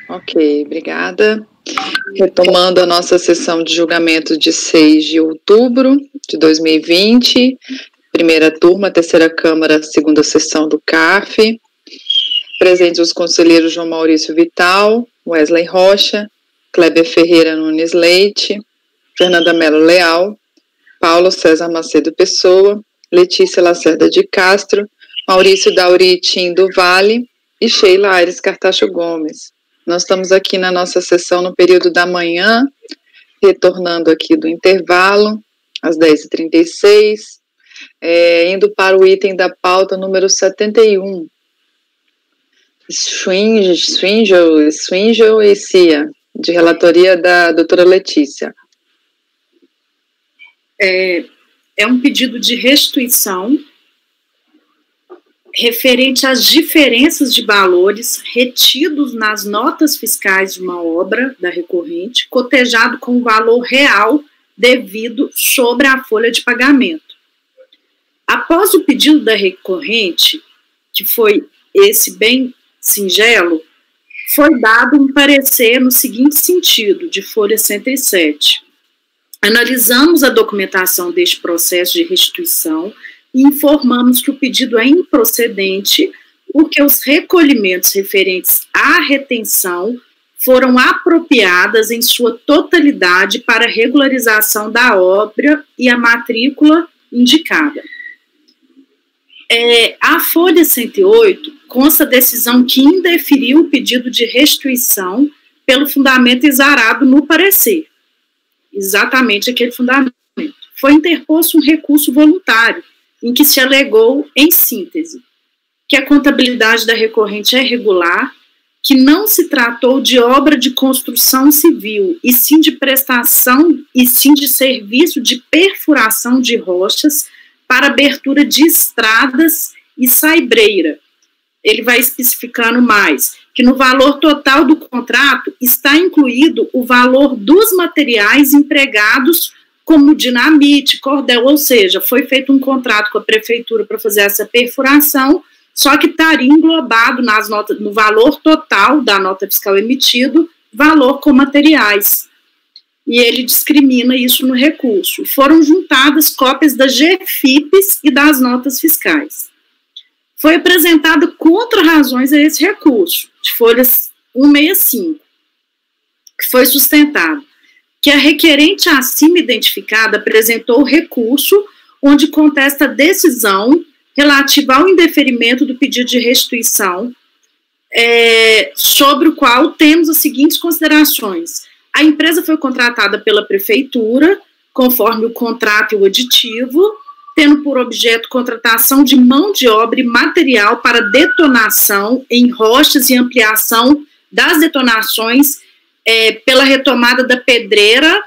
Ok, obrigada. Retomando a nossa sessão de julgamento de 6 de outubro de 2020, primeira turma, terceira Câmara, segunda sessão do CARF. Presentes os conselheiros João Maurício Vital, Wesley Rocha, Kleber Ferreira Nunes Leite, Fernanda Melo Leal, Paulo César Macedo Pessoa, Letícia Lacerda de Castro, Maurício Dauritim do Vale e Sheila Aires Cartacho Gomes. Nós estamos aqui na nossa sessão no período da manhã, retornando aqui do intervalo, às 10h36, indo para o item da pauta número 71. Swingle e Cia, de relatoria da doutora Letícia. É um pedido de restituição referente às diferenças de valores retidos nas notas fiscais de uma obra da recorrente, cotejado com o valor real devido sobre a folha de pagamento. Após o pedido da recorrente, que foi esse bem singelo, foi dado um parecer no seguinte sentido, de folha 107. Analisamos a documentação deste processo de restituição e informamos que o pedido é improcedente porque os recolhimentos referentes à retenção foram apropriadas em sua totalidade para regularização da obra e a matrícula indicada. A folha 108 consta a decisão que indeferiu o pedido de restituição pelo fundamento exarado no parecer. Exatamente aquele fundamento. Foi interposto um recurso voluntário, em que se alegou, em síntese, que a contabilidade da recorrente é regular, que não se tratou de obra de construção civil, e sim de prestação, e sim de serviço de perfuração de rochas para abertura de estradas e saibreira. Ele vai especificando mais, que no valor total do contrato está incluído o valor dos materiais empregados como dinamite, cordel, ou seja, foi feito um contrato com a prefeitura para fazer essa perfuração, só que estaria englobado nas notas, no valor total da nota fiscal emitido, valor com materiais. E ele discrimina isso no recurso. Foram juntadas cópias das GFIPs e das notas fiscais. Foi apresentada contra-razões a esse recurso, de folhas 165, que foi sustentado que a requerente acima identificada apresentou recurso onde contesta a decisão relativa ao indeferimento do pedido de restituição, sobre o qual temos as seguintes considerações. A empresa foi contratada pela prefeitura, conforme o contrato e o aditivo, tendo por objeto contratação de mão de obra e material para detonação em rochas e ampliação das detonações pela retomada da pedreira.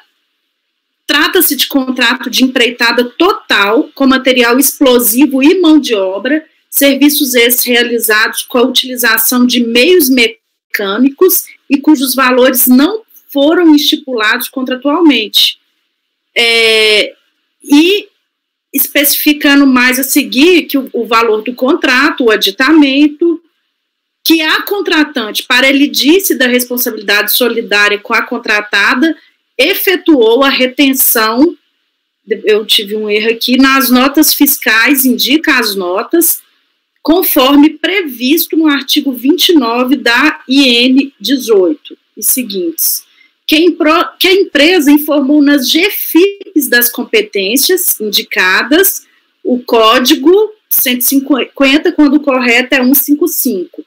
Trata-se de contrato de empreitada total, com material explosivo e mão de obra, serviços esses realizados com a utilização de meios mecânicos e cujos valores não foram estipulados contratualmente. E especificando mais a seguir que o valor do contrato, o aditamento, que a contratante, para elidície da responsabilidade solidária com a contratada, efetuou a retenção, eu tive um erro aqui, nas notas fiscais, indica as notas, conforme previsto no artigo 29 da IN 18 e seguintes. Que a empresa informou nas GFIPs das competências indicadas o código 150, quando o correto é 155.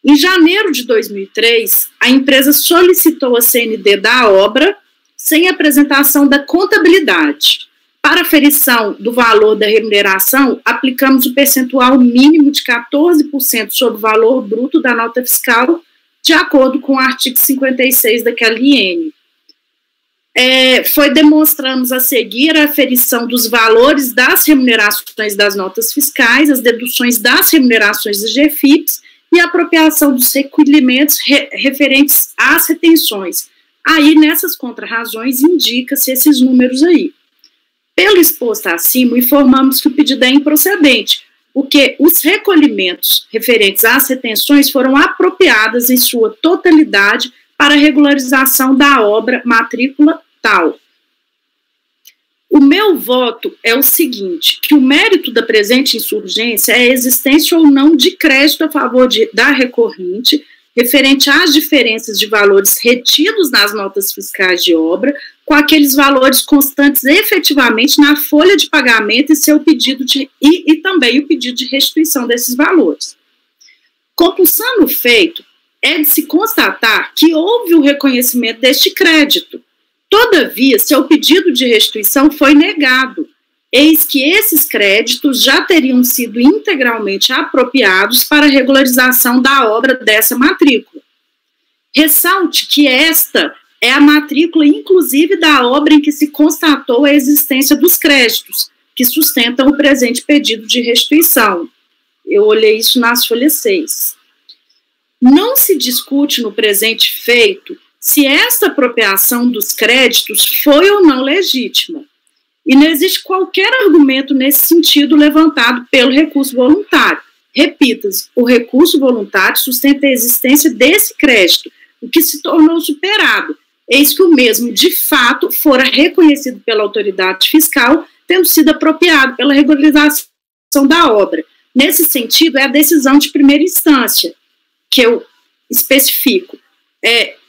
Em janeiro de 2003, a empresa solicitou a CND da obra sem apresentação da contabilidade. Para aferição do valor da remuneração, aplicamos o percentual mínimo de 14% sobre o valor bruto da nota fiscal, de acordo com o artigo 56 daquela IN. Demonstramos a seguir a aferição dos valores das remunerações das notas fiscais, as deduções das remunerações dos GFIPs e a apropriação dos recolhimentos referentes às retenções. Aí, nessas contrarrazões, indica-se esses números aí. Pelo exposto acima, informamos que o pedido é improcedente, porque os recolhimentos referentes às retenções foram apropriadas em sua totalidade para a regularização da obra matrícula tal. O meu voto é o seguinte, que o mérito da presente insurgência é a existência ou não de crédito a favor da recorrente, referente às diferenças de valores retidos nas notas fiscais de obra, com aqueles valores constantes efetivamente na folha de pagamento e seu pedido e também o pedido de restituição desses valores. Compulsando o feito, é de se constatar que houve o reconhecimento deste crédito. Todavia, seu pedido de restituição foi negado, eis que esses créditos já teriam sido integralmente apropriados para a regularização da obra dessa matrícula. Ressalte que esta é a matrícula, inclusive, da obra em que se constatou a existência dos créditos, que sustentam o presente pedido de restituição. Eu olhei isso nas folhas 6. Não se discute no presente feito se esta apropriação dos créditos foi ou não legítima, e não existe qualquer argumento nesse sentido levantado pelo recurso voluntário. Repita-se, o recurso voluntário sustenta a existência desse crédito, o que se tornou superado, eis que o mesmo, de fato, fora reconhecido pela autoridade fiscal, tendo sido apropriado pela regularização da obra. Nesse sentido, é a decisão de primeira instância que eu especifico.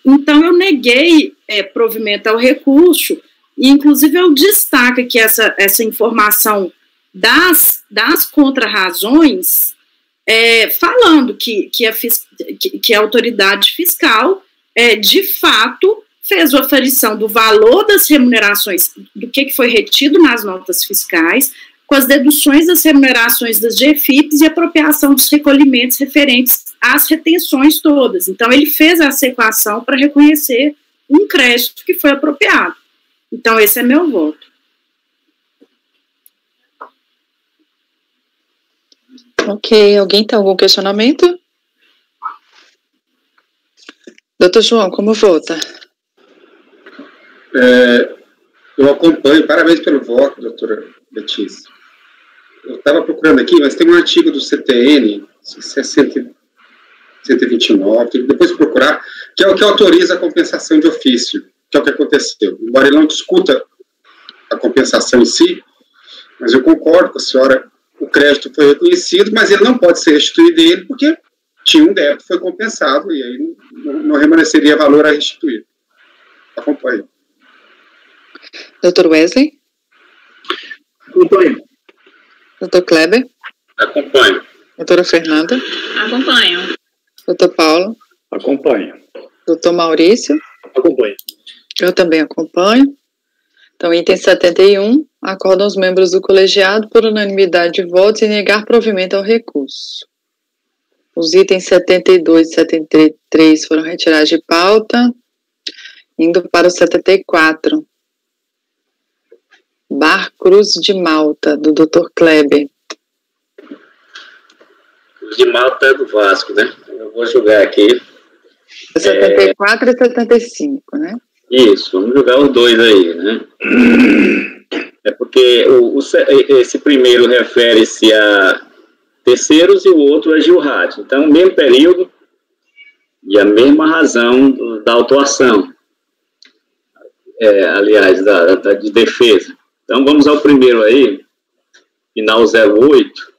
Então, eu neguei provimento ao recurso, e, inclusive, eu destaco aqui essa informação das contrarrazões, falando que a autoridade fiscal, de fato, fez a aferição do valor das remunerações, do que foi retido nas notas fiscais, com as deduções das remunerações das GFIPs e apropriação dos recolhimentos referentes às retenções todas. Então, ele fez essa equação para reconhecer um crédito que foi apropriado. Então, esse é meu voto. Ok, alguém tem algum questionamento? Doutor João, como vota? Eu acompanho, parabéns pelo voto, doutora Letícia. Eu estava procurando aqui, mas tem um artigo do CTN, 129, depois de procurar, que é o que autoriza a compensação de ofício, que é o que aconteceu. Embora ele não discuta a compensação em si, mas eu concordo com a senhora, o crédito foi reconhecido, mas ele não pode ser restituído dele, porque tinha um débito, foi compensado, e aí não remanesceria valor a restituir. Acompanho. Doutor Wesley? Acompanho. Doutor Kleber? Acompanho. Doutora Fernanda? Acompanho. Doutor Paulo? Acompanho. Doutor Maurício? Acompanho. Eu também acompanho. Então, item 71, acordam os membros do colegiado por unanimidade de votos em negar provimento ao recurso. Os itens 72 e 73 foram retirados de pauta, indo para o 74. Bar Cruz de Malta, do Dr. Kleber. Cruz de Malta é do Vasco, né? Eu vou jogar aqui. 74 e 75, né? Isso, vamos jogar os dois aí, né? É porque esse primeiro refere-se a terceiros e o outro a Gilrat. Então, o mesmo período e a mesma razão da autuação. Aliás, de defesa. Então, vamos ao primeiro aí, final 08.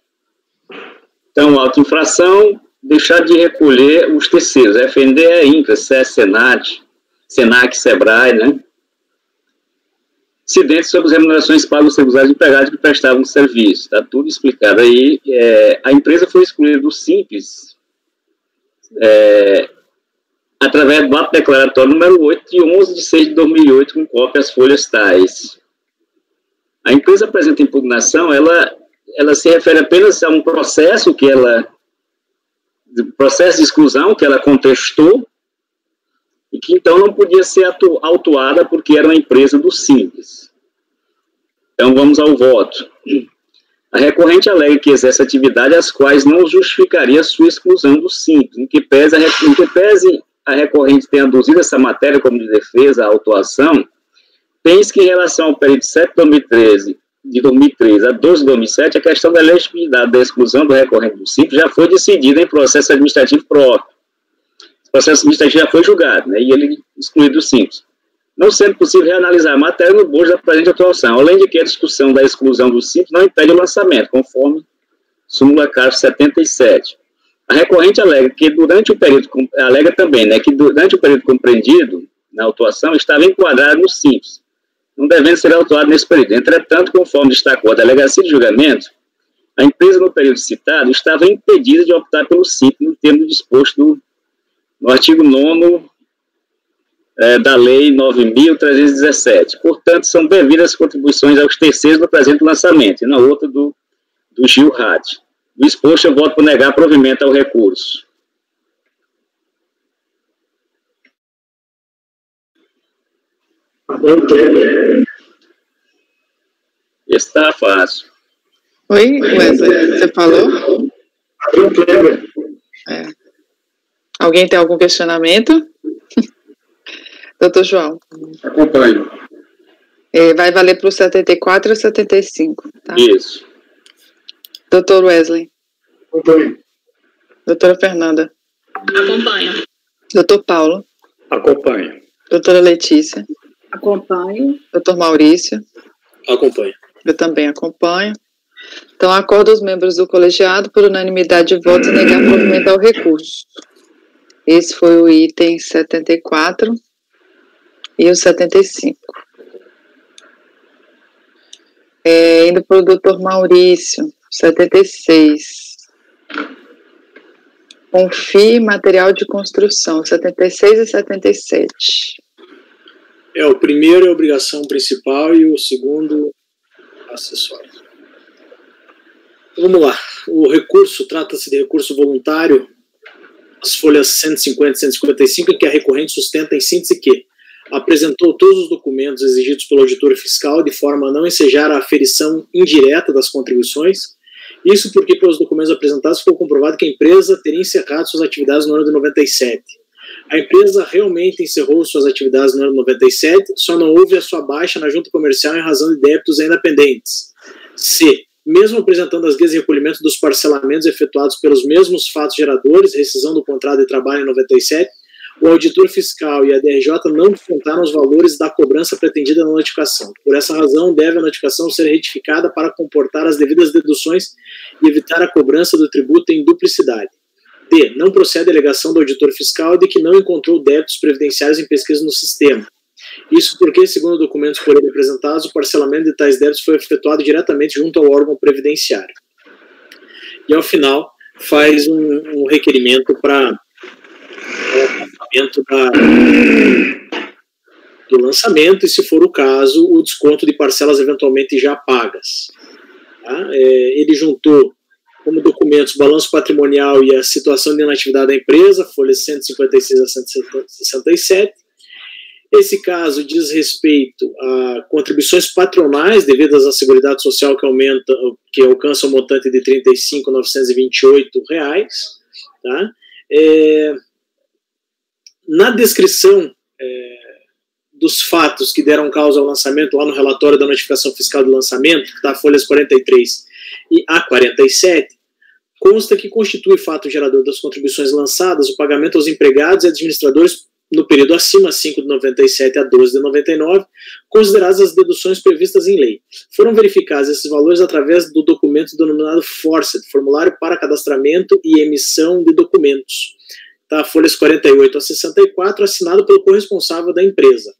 Então, auto-infração, deixar de recolher os terceiros, FNDE, INCRA, SES, SENAC, SEBRAE, né? Incidentes sobre as remunerações pagas aos segurados empregados que prestavam serviço. Está tudo explicado aí. A empresa foi excluída do Simples, através do ato declaratório número 8, de 11 de 6 de 2008, com cópia às folhas tais. A empresa apresenta impugnação, ela se refere apenas a um processo processo de exclusão que ela contestou, e que então não podia ser autuada porque era uma empresa do Simples. Então vamos ao voto. A recorrente alega que exerce atividade as quais não justificaria a sua exclusão do Simples, em que pese a recorrente tenha aduzido essa matéria como de defesa à autuação, tens que em relação ao período 7 de 2013 de 2003 a 12 de 2007, a questão da legitimidade da exclusão do recorrente do Simples já foi decidida em processo administrativo próprio. O processo administrativo já foi julgado, né, e ele excluído do Simples. Não sendo possível reanalisar a matéria no bojo da presente atuação, além de que a discussão da exclusão do Simples não impede o lançamento, conforme súmula CARF 77. A recorrente alega que durante o período, alega também, né, que durante o período compreendido na autuação estava enquadrado no Simples, não devendo ser autuado nesse período. Entretanto, conforme destacou a delegacia de julgamento, a empresa no período citado estava impedida de optar pelo Simples no termo disposto no artigo 9º da Lei 9.317. Portanto, são devidas contribuições aos terceiros no presente lançamento, e na outra do Gil Hart. Do exposto, eu voto por negar provimento ao recurso. Está fácil. Oi, Wesley, você falou? É. Alguém tem algum questionamento? Doutor João. Acompanho. Vai valer para o 74 e 75, tá? Isso. Doutor Wesley. Acompanho. Doutora Fernanda. Acompanho. Doutor Paulo. Acompanho. Doutora Letícia. Acompanho. Doutor Maurício. Acompanho. Eu também acompanho. Então, acordo os membros do colegiado por unanimidade de votos negar provimento ao recurso. Esse foi o item 74 e o 75. Indo para o doutor Maurício, 76. Confie material de construção, 76 e 77. O primeiro é a obrigação principal e o segundo, acessório. Vamos lá. O recurso, trata-se de recurso voluntário, as folhas 150 e 155, em que a recorrente sustenta em síntese que apresentou todos os documentos exigidos pelo auditor fiscal de forma a não ensejar a aferição indireta das contribuições. Isso porque, pelos documentos apresentados, ficou comprovado que a empresa teria encerrado suas atividades no ano de 97. A empresa realmente encerrou suas atividades no ano de 97, só não houve a sua baixa na junta comercial em razão de débitos ainda pendentes. C. Mesmo apresentando as guias de recolhimento dos parcelamentos efetuados pelos mesmos fatos geradores, rescisão do contrato de trabalho em 97, o auditor fiscal e a DRJ não descontaram os valores da cobrança pretendida na notificação. Por essa razão, deve a notificação ser retificada para comportar as devidas deduções e evitar a cobrança do tributo em duplicidade. D. Não procede a alegação do auditor fiscal de que não encontrou débitos previdenciários em pesquisa no sistema. Isso porque, segundo documentos por ele apresentados, o parcelamento de tais débitos foi efetuado diretamente junto ao órgão previdenciário. E, ao final, faz um requerimento para do lançamento e, se for o caso, o desconto de parcelas eventualmente já pagas. Tá? Ele juntou como documentos o balanço patrimonial e a situação de inatividade da empresa, folhas 156 a 167. Esse caso diz respeito a contribuições patronais devidas à Seguridade Social que alcança o montante de R$ 35.928. Tá? Na descrição dos fatos que deram causa ao lançamento, lá no relatório da notificação fiscal do lançamento, que está folhas 43 e A47, consta que constitui fato gerador das contribuições lançadas o pagamento aos empregados e administradores no período acima, 5 de 97 a 12 de 99, consideradas as deduções previstas em lei. Foram verificados esses valores através do documento denominado Forced, Formulário para Cadastramento e Emissão de Documentos, tá? Folhas 48 a 64, assinado pelo corresponsável da empresa,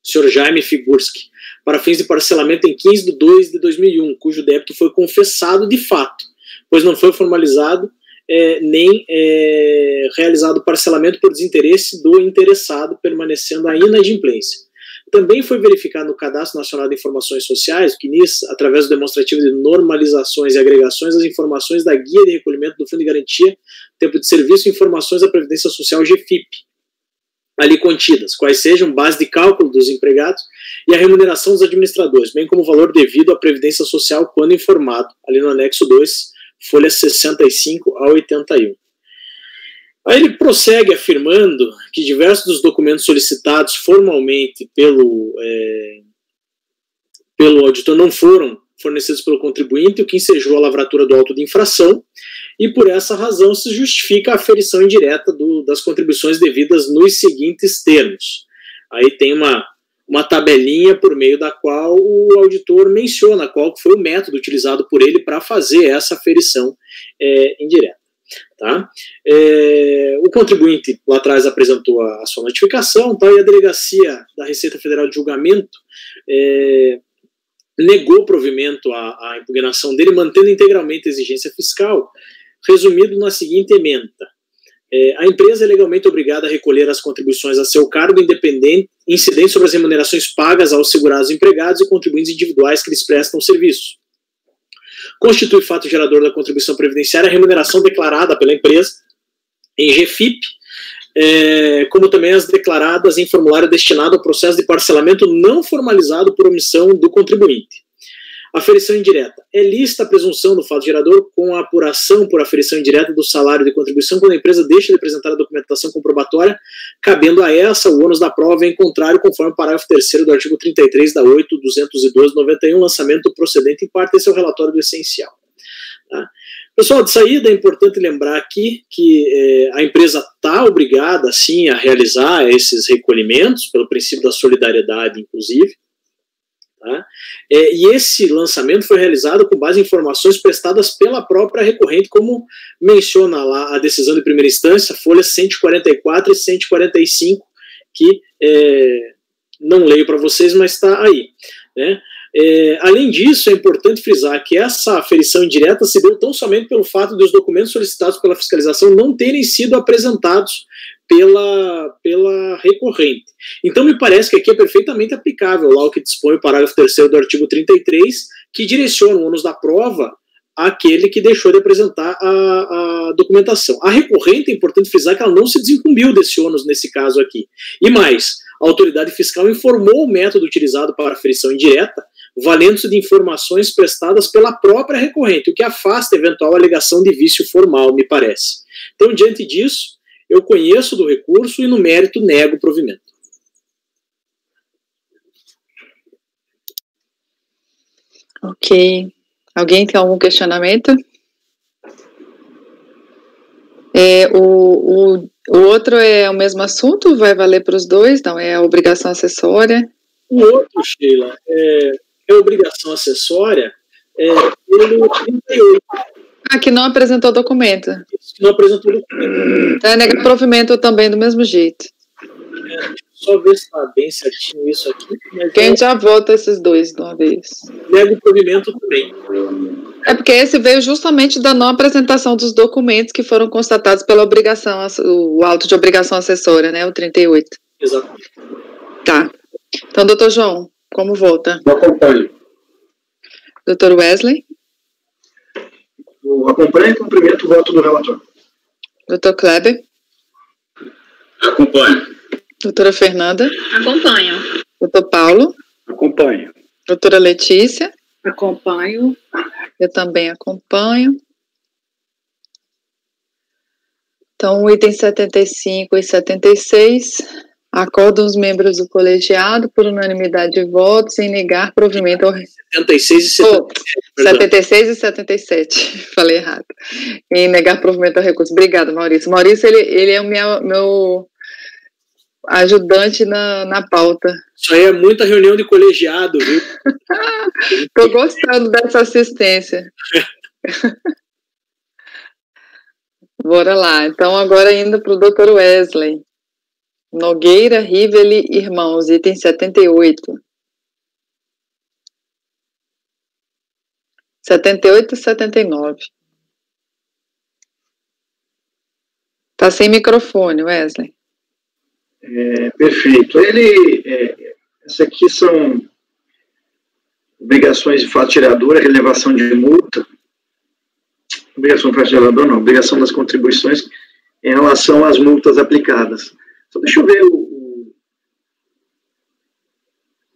Sr. Jaime Figurski, para fins de parcelamento em 15 de 2 de 2001, cujo débito foi confessado de fato, pois não foi formalizado nem realizado parcelamento por desinteresse do interessado, permanecendo a inadimplência. Também foi verificado no Cadastro Nacional de Informações Sociais, o CNIS, através do demonstrativo de normalizações e agregações, as informações da Guia de Recolhimento do Fundo de Garantia, Tempo de Serviço e informações da Previdência Social GFIP, ali contidas, quais sejam base de cálculo dos empregados e a remuneração dos administradores, bem como o valor devido à Previdência Social quando informado, ali no anexo 2, folhas 65 a 81. Aí ele prossegue afirmando que diversos dos documentos solicitados formalmente pelo auditor não foram fornecidos pelo contribuinte, o que ensejou a lavratura do auto de infração, e por essa razão se justifica a aferição indireta das contribuições devidas nos seguintes termos. Aí tem uma tabelinha por meio da qual o auditor menciona qual foi o método utilizado por ele para fazer essa aferição indireta. Tá? O contribuinte lá atrás apresentou a sua notificação, tá? E a Delegacia da Receita Federal de Julgamento negou provimento à impugnação dele, mantendo integralmente a exigência fiscal, resumido na seguinte ementa: a empresa é legalmente obrigada a recolher as contribuições a seu cargo, incidente sobre as remunerações pagas aos segurados empregados e contribuintes individuais que lhes prestam serviço. Constitui fato gerador da contribuição previdenciária a remuneração declarada pela empresa em GFIP, como também as declaradas em formulário destinado ao processo de parcelamento não formalizado por omissão do contribuinte. Aferição indireta. É lícita a presunção do fato gerador com a apuração por aferição indireta do salário de contribuição quando a empresa deixa de apresentar a documentação comprobatória, cabendo a essa o ônus da prova em contrário, conforme o parágrafo 3º do artigo 33 da 8.212/91, lançamento procedente em parte. Esse é o relatório do essencial. Tá? Pessoal, de saída é importante lembrar aqui que a empresa está obrigada, sim, a realizar esses recolhimentos, pelo princípio da solidariedade, inclusive. Tá? E esse lançamento foi realizado com base em informações prestadas pela própria recorrente, como menciona lá a decisão de primeira instância, folhas 144 e 145, que não leio para vocês, mas está aí. Né? Além disso, é importante frisar que essa aferição indireta se deu tão somente pelo fato de os documentos solicitados pela fiscalização não terem sido apresentados pela recorrente. Então, me parece que aqui é perfeitamente aplicável lá o que dispõe o parágrafo 3º do artigo 33, que direciona o ônus da prova àquele que deixou de apresentar a documentação. A recorrente, é importante frisar que ela não se desincumbiu desse ônus nesse caso aqui. E mais, a autoridade fiscal informou o método utilizado para a aferição indireta, valendo-se de informações prestadas pela própria recorrente, o que afasta eventual alegação de vício formal, me parece. Então, diante disso, eu conheço do recurso e, no mérito, nego o provimento. Ok. Alguém tem algum questionamento? O outro é o mesmo assunto? Vai valer para os dois? Não, é a obrigação acessória? O outro, Sheila, é obrigação acessória pelo 38. Que não apresentou documento. Que não apresentou documento. Então é negar provimento também do mesmo jeito. Deixa eu só ver se está bem certinho isso aqui. Quem já vota esses dois de uma vez? Nego o provimento também. É porque esse veio justamente da não apresentação dos documentos que foram constatados pela obrigação, o auto de obrigação acessória, né, o 38. Exatamente. Tá. Então, doutor João, como vota? Eu acompanho. Doutor Wesley? Eu acompanho e cumprimento o voto do relator. Doutor Kleber? Acompanho. Doutora Fernanda? Acompanho. Doutor Paulo? Acompanho. Doutora Letícia? Acompanho. Eu também acompanho. Então, item 75 e 76, acordam os membros do colegiado por unanimidade de votos em negar provimento ao... 76 e 77. 76 e 77, falei errado. Em negar provimento ao recurso. Obrigada, Maurício. Maurício, ele é o meu ajudante na pauta. Isso aí é muita reunião de colegiado, viu? Estou gostando dessa assistência. Bora lá. Então, agora indo para o Dr. Wesley. Nogueira, Riveli, irmãos, item 78. 78 e 79. Está sem microfone, Wesley. Perfeito. Essas aqui são obrigações de fato gerador, relevação de multa. Obrigação de fato gerador, não. Obrigação das contribuições em relação às multas aplicadas. Então, deixa eu ver o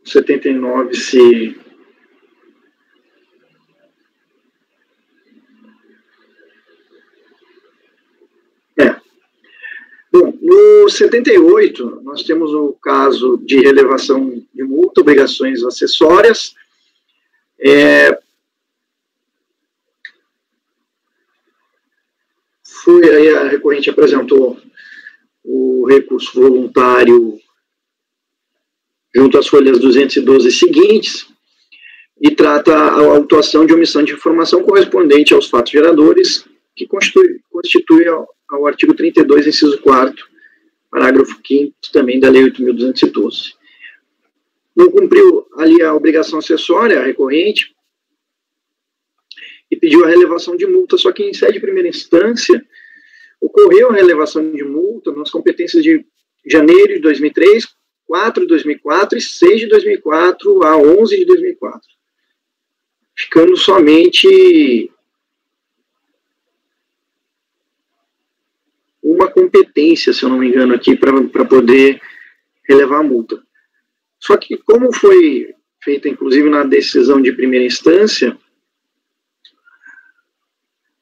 79 se... Bom, no 78, nós temos o caso de relevação de multa, obrigações acessórias, Aí a recorrente apresentou o recurso voluntário junto às folhas 212 seguintes e trata a autuação de omissão de informação correspondente aos fatos geradores, que constitui ao artigo 32, inciso 4º, parágrafo 5º também da Lei 8.212. Não cumpriu ali a obrigação acessória, a recorrente, e pediu a relevação de multa, só que em sede de primeira instância ocorreu a relevação de multa nas competências de janeiro de 2003, 4 de 2004 e 6 de 2004 a 11 de 2004, ficando somente uma competência, se eu não me engano, aqui para poder relevar a multa. Só que, como foi feita, inclusive, na decisão de primeira instância,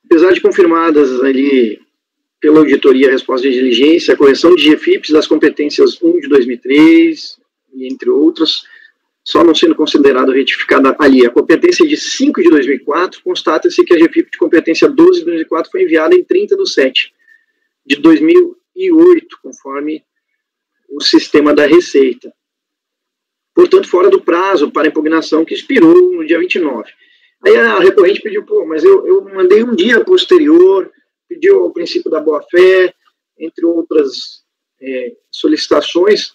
apesar de confirmadas ali pela auditoria a resposta de diligência, a correção de GFIPs das competências 1 de 2003, e entre outras, só não sendo considerada retificada ali. A competência de 5 de 2004, constata-se que a GFIP de competência 12 de 2004 foi enviada em 30/7 de 2008, conforme o sistema da Receita. Portanto, fora do prazo para impugnação, que expirou no dia 29. Aí a recorrente pediu, mas eu mandei um dia posterior, pediu o princípio da boa-fé, entre outras solicitações,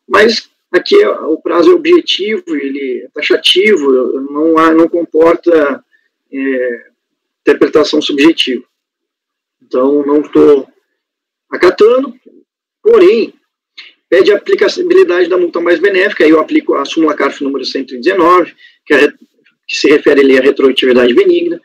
mas aqui o prazo é objetivo, ele é taxativo, não comporta interpretação subjetiva. Então, não estou acatando, porém, pede a aplicabilidade da multa mais benéfica, aí eu aplico a súmula CARF número 119, que se refere ali à retroatividade benigna,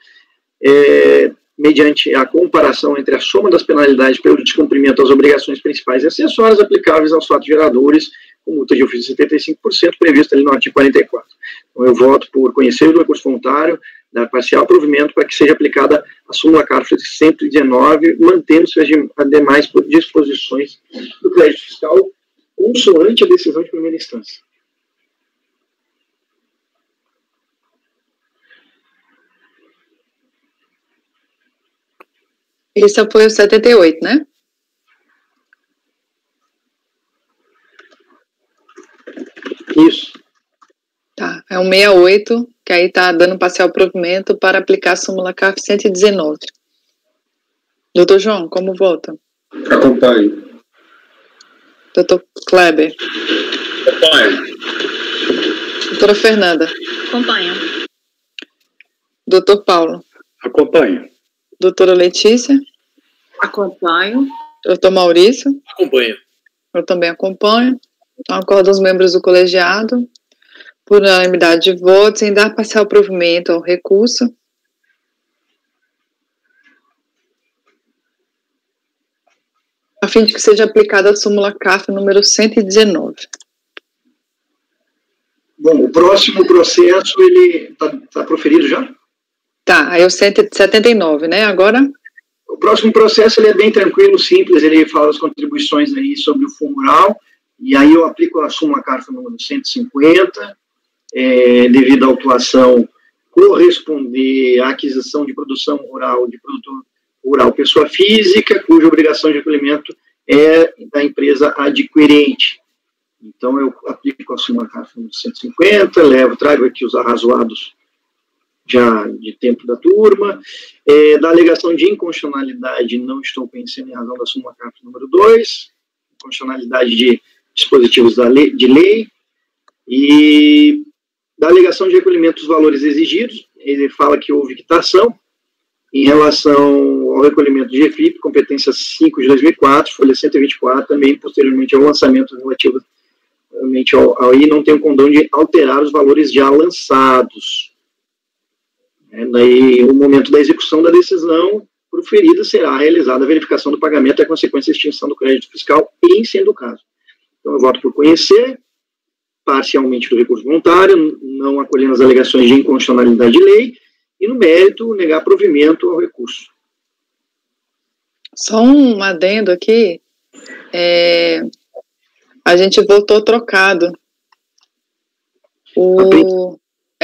mediante a comparação entre a soma das penalidades pelo descumprimento das obrigações principais e acessórias aplicáveis aos fatos geradores, com multa de ofício de 75%, prevista ali no artigo 44. Então, eu voto por conhecer o recurso voluntário, dar parcial provimento para que seja aplicada a súmula CARF 119, mantendo-se as demais disposições do crédito fiscal, consoante a decisão de primeira instância. Esse foi o 78, né? Isso. Tá, é o 68, que aí tá dando parcial provimento para aplicar a súmula CARF 119. Doutor João, como vota? Acompanho. Doutor Kleber? Acompanho. Doutora Fernanda? Acompanho. Doutor Paulo? Acompanho. Doutora Letícia? Acompanho. Doutor Maurício? Acompanho. Eu também acompanho. Então, acordo os membros do colegiado, por unanimidade de votos, em dar parcial provimento ao recurso, a fim de que seja aplicada a súmula CARF número 119. Bom, o próximo processo, ele está proferido já? Tá, aí o 179, né? Agora? O próximo processo, ele é bem tranquilo, simples, ele fala as contribuições aí sobre o fundo rural, e aí eu aplico a súmula CARF número 150, devido à autuação corresponder à aquisição de produção rural de produtor rural pessoa física, cuja obrigação de recolhimento é da empresa adquirente. Então, eu aplico a súmula CARF número 150, trago aqui os arrazoados já de tempo da turma. Da alegação de inconstitucionalidade, não estou conhecendo em razão da súmula CARF número 2, inconstitucionalidade de dispositivos de lei, e da alegação de recolhimento dos valores exigidos, ele fala que houve quitação em relação ao recolhimento de GFIP, competência 5 de 2004, folha 124, também posteriormente ao lançamento relativo ao I, não tem o condão de alterar os valores já lançados. Daí, o momento da execução da decisão proferida será realizada a verificação do pagamento e a consequência de extinção do crédito fiscal, em sendo o caso. Então, eu voto por conhecer parcialmente do recurso voluntário, não acolhendo as alegações de inconstitucionalidade de lei, e no mérito, negar provimento ao recurso. Só um adendo aqui, a gente votou trocado.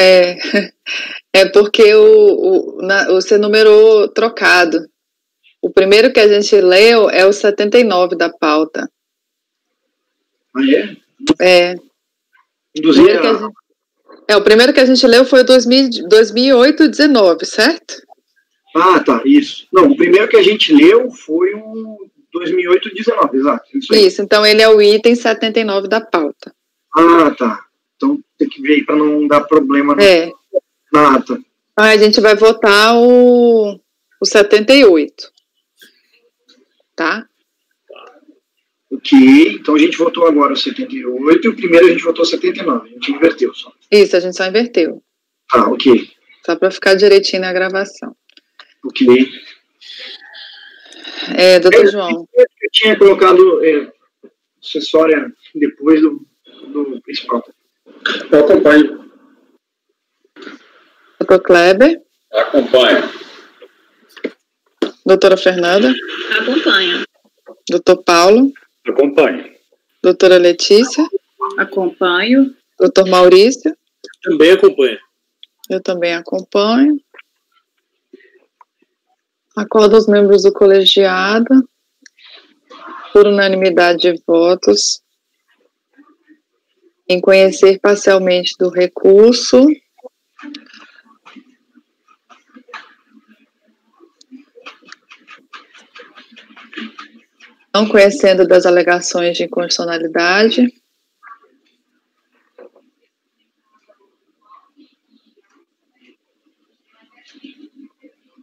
É porque você numerou trocado. O primeiro que a gente leu é o 79 da pauta. Ah, é? É. O primeiro que a gente leu foi o 2008-19, certo? Ah, tá, isso. Não, o primeiro que a gente leu foi o 2008-19, exato. Isso, então ele é o item 79 da pauta. Ah, tá. Então tem que ver aí para não dar problema na ata. Então a gente vai votar o 78. Tá? Ok, então a gente votou agora o 78 e o primeiro a gente votou o 79. A gente inverteu só. Isso, a gente só inverteu. Ah, ok. Só para ficar direitinho na gravação. Ok. Doutor João. Eu tinha colocado acessória depois do principal. Eu acompanho. Doutor Kleber. Acompanho. Doutora Fernanda. Acompanho. Doutor Paulo. Acompanho. Doutora Letícia. Acompanho. Doutor Maurício. Também acompanho. Eu também acompanho. Acordo os membros do colegiado, por unanimidade de votos, em conhecer parcialmente do recurso, não conhecendo das alegações de inconstitucionalidade,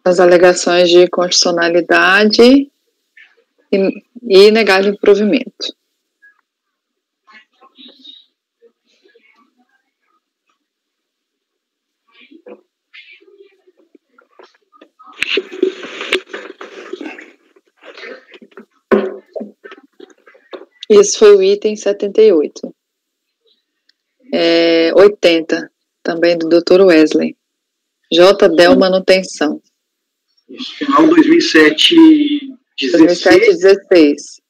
as alegações de constitucionalidade e negar de provimento. Esse foi o item 78. 80, também do Dr. Wesley. J. Manutenção. Isso, final 2007-16. 2007-16.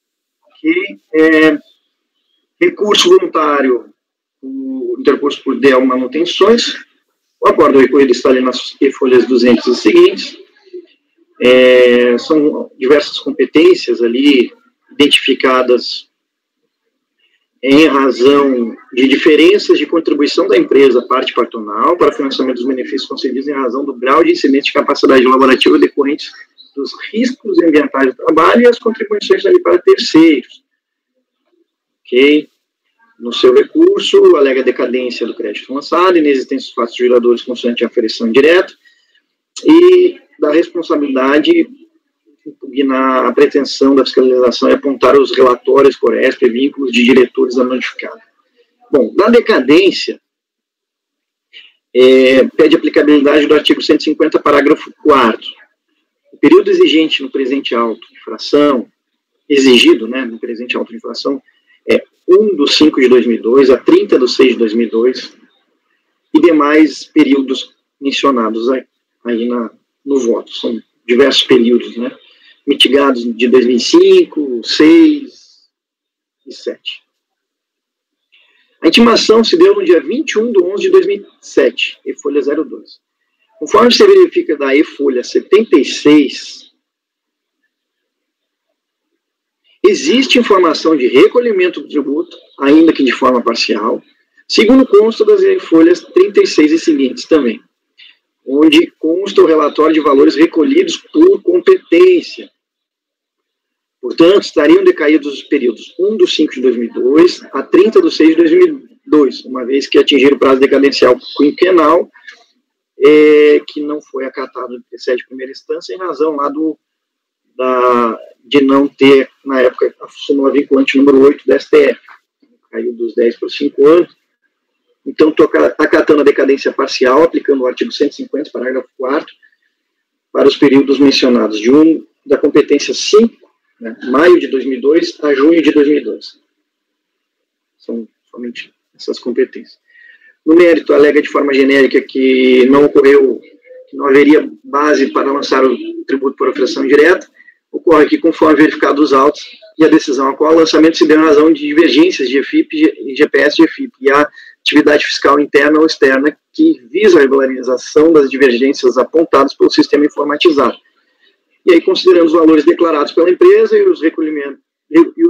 Ok. Recurso voluntário interposto por DEL Manutenções. O acordo recorrido está ali nas folhas 200 e seguintes. São diversas competências ali identificadas em razão de diferenças de contribuição da empresa, parte patronal, para financiamento dos benefícios concedidos em razão do grau de incidência de capacidade laborativa decorrentes dos riscos ambientais do trabalho e as contribuições ali para terceiros. Ok? No seu recurso, alega decadência do crédito lançado, inexistência dos fatos geradores consoante a aferição indireta e da responsabilidade impugnar a pretensão da fiscalização e apontar os relatórios Coresp e vínculos de diretores a notificado. Bom, da decadência, pede aplicabilidade do artigo 150, parágrafo 4º. O período exigente no presente auto de infração, exigido, né, no presente auto de infração, é 1/5/2002 a 30/6/2002 e demais períodos mencionados aí no voto. São diversos períodos, né, mitigados de 2005, 2006 e 2007. A intimação se deu no dia 21/11/2007, e-folha 02. Conforme se verifica da e-folha 76, existe informação de recolhimento do tributo, ainda que de forma parcial, segundo consta das e-folhas 36 e seguintes também, onde consta o relatório de valores recolhidos por competência. Portanto, estariam decaídos os períodos 1/5/2002 a 30/6/2002, uma vez que atingiram o prazo decadencial quinquenal, que não foi acatado no TCE de primeira instância, em razão lá de não ter, na época, a súmula vinculante número 8 da STF. Caiu dos 10 para os 5 anos. Então, estou acatando a decadência parcial, aplicando o artigo 150, parágrafo 4º, para os períodos mencionados, da competência 5, né, maio de 2002 a junho de 2002. São somente essas competências. No mérito, alega de forma genérica que não ocorreu, que não haveria base para lançar o tributo por operação indireta. Ocorre que, conforme verificado os autos e a decisão a qual o lançamento se deu em razão de divergências de EFIP e GPS de EFIP, e a atividade fiscal interna ou externa que visa a regularização das divergências apontadas pelo sistema informatizado. E aí, considerando os valores declarados pela empresa e os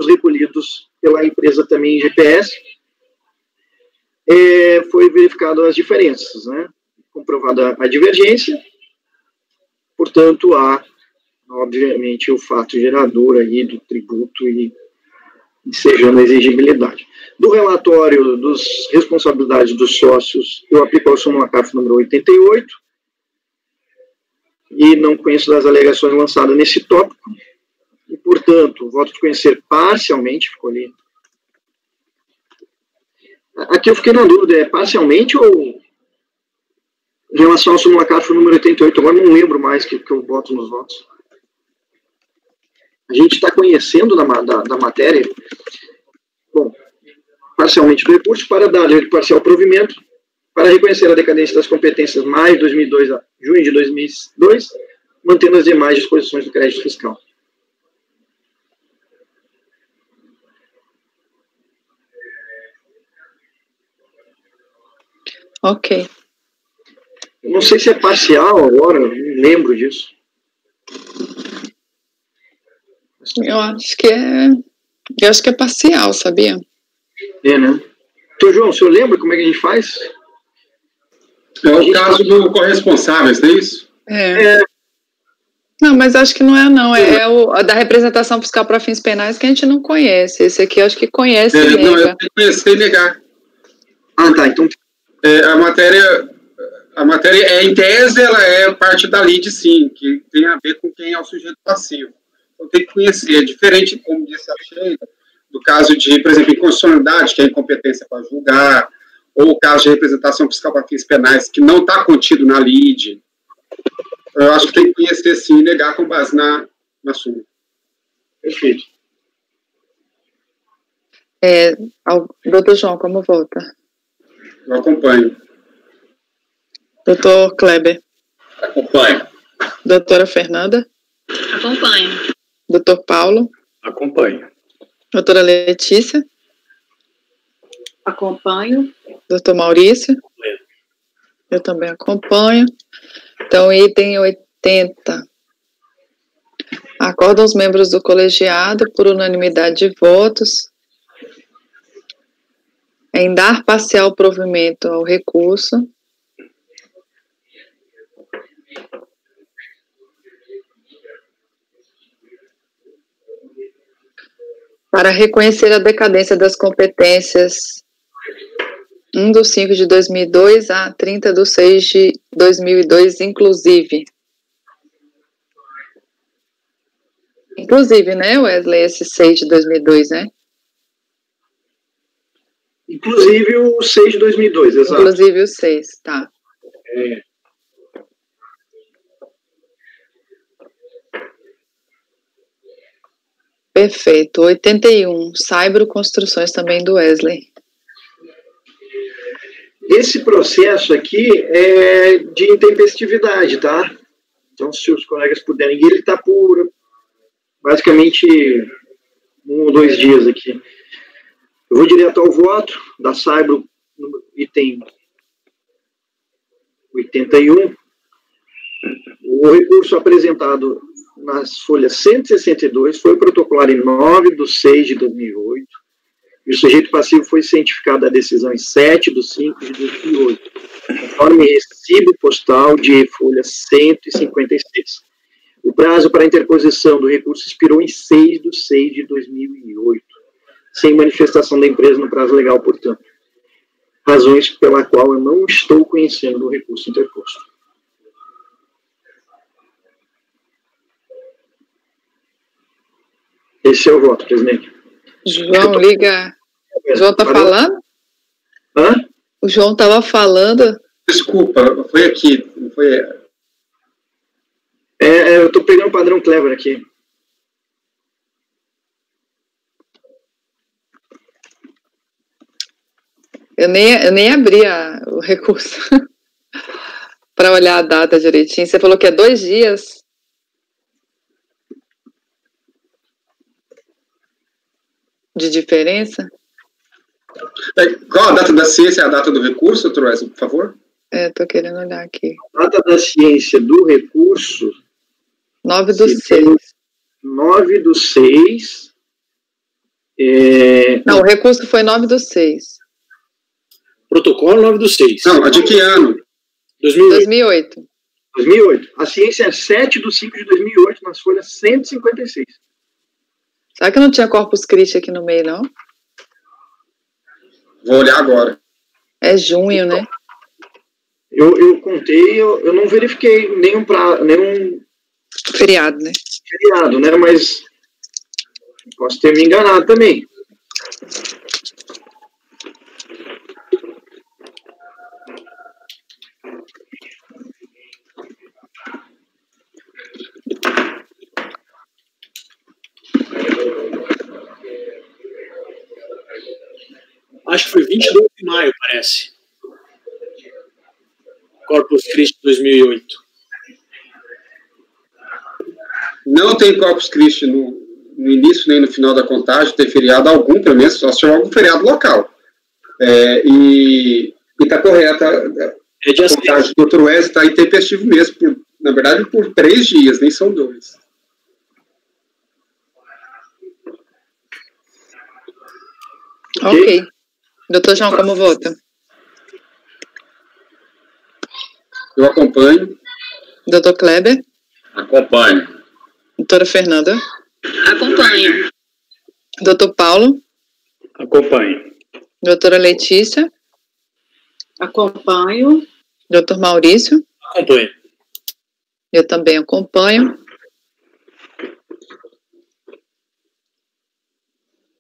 recolhidos pela empresa também em GPS, foi verificado as diferenças, né? Comprovada a divergência, portanto, há, obviamente, o fato gerador aí do tributo e ensejando a exigibilidade. Do relatório dos responsabilidades dos sócios, eu aplico a súmula CARF número 88, e não conheço das alegações lançadas nesse tópico, e, portanto, voto de conhecer parcialmente, ficou ali. Aqui eu fiquei na dúvida, é parcialmente ou em relação ao súmula CARF número 88, agora não lembro mais que eu boto nos votos. A gente está conhecendo da matéria, bom, parcialmente do recurso, para dar parcial provimento, para reconhecer a decadência das competências maio de 2002 a junho de 2002, mantendo as demais disposições do crédito fiscal. Ok. Eu não sei se é parcial agora, não lembro disso. Eu acho que é parcial, sabia? Né? Então, João, o senhor lembra como é que a gente faz? É o caso do corresponsáveis, não é isso? Não, mas acho que não é, não. É o da representação fiscal para fins penais que a gente não conhece. Esse aqui eu acho que conhece e nega. Não, eu tenho que conhecer e negar. Ah, tá, então... A matéria, em tese, ela é parte da lide, sim, que tem a ver com quem é o sujeito passivo. Então tem que conhecer. É diferente, como disse a Sheila, do caso de, por exemplo, inconstitucionalidade, que é incompetência para julgar, ou o caso de representação fiscal para fins penais, que não está contido na lide. Eu acho que tem que conhecer, sim, e negar com base na súmula. Perfeito. Doutor João, como vota? Eu acompanho. Doutor Kleber? Acompanho. Doutora Fernanda? Acompanho. Doutor Paulo? Acompanho. Doutora Letícia? Acompanho. Doutor Maurício? Eu também acompanho. Então, item 80. Acordam os membros do colegiado, por unanimidade de votos, em dar parcial provimento ao recurso para reconhecer a decadência das competências 1/5/2002 a 30/6/2002, inclusive. Inclusive, né, Wesley, esse 6 de 2002, né? Inclusive o 6 de 2002, exato. Inclusive o 6, tá. Perfeito. 81. Saibro Construções, também do Wesley. Esse processo aqui é de intempestividade, tá? Então, se os colegas puderem, ele está por basicamente 1 ou 2 dias aqui. Eu vou direto ao voto da Saibro, item 81. O recurso apresentado nas folhas 162 foi protocolado em 9/6/2008 e o sujeito passivo foi cientificado da decisão em 7/5/2008, conforme recibo postal de folha 156. O prazo para interposição do recurso expirou em 6/6/2008, sem manifestação da empresa no prazo legal, portanto. Razões pela qual eu não estou conhecendo do recurso interposto. Esse é o voto, presidente. João, liga. O João está falando? Hã? O João estava falando. Desculpa, foi aqui. Não foi... eu estou pegando o padrão Kleber aqui. Eu nem abri o recurso para olhar a data direitinho. Você falou que é 2 dias? De diferença? Qual a data da ciência e a data do recurso, doutor Wesley, por favor? Estou querendo olhar aqui. A data da ciência do recurso... 9/6. 9/6. Não, o recurso foi 9/6. Protocolo 9/6. Não, de que ano? 2008. 2008. A ciência é 7/5 de 2008, nas folhas 156. Será que não tinha Corpus Christi aqui no meio, não? Vou olhar agora. É junho, né? Eu contei, eu não verifiquei nenhum feriado, né? Feriado, né? Mas posso ter me enganado também. Acho que foi 22 de maio, parece. Corpus Christi 2008. Não tem Corpus Christi no início nem no final da contagem, tem feriado algum, pelo menos, só se tiver algum feriado local. E está correta. A contagem do Dr. Wesley está intempestivo mesmo, na verdade, por 3 dias, nem são 2. Ok. Doutor João, como vota? Eu acompanho. Doutor Kleber? Acompanho. Doutora Fernanda? Acompanho. Doutor Paulo? Acompanho. Doutora Letícia? Acompanho. Doutor Maurício? Acompanho. Eu também acompanho.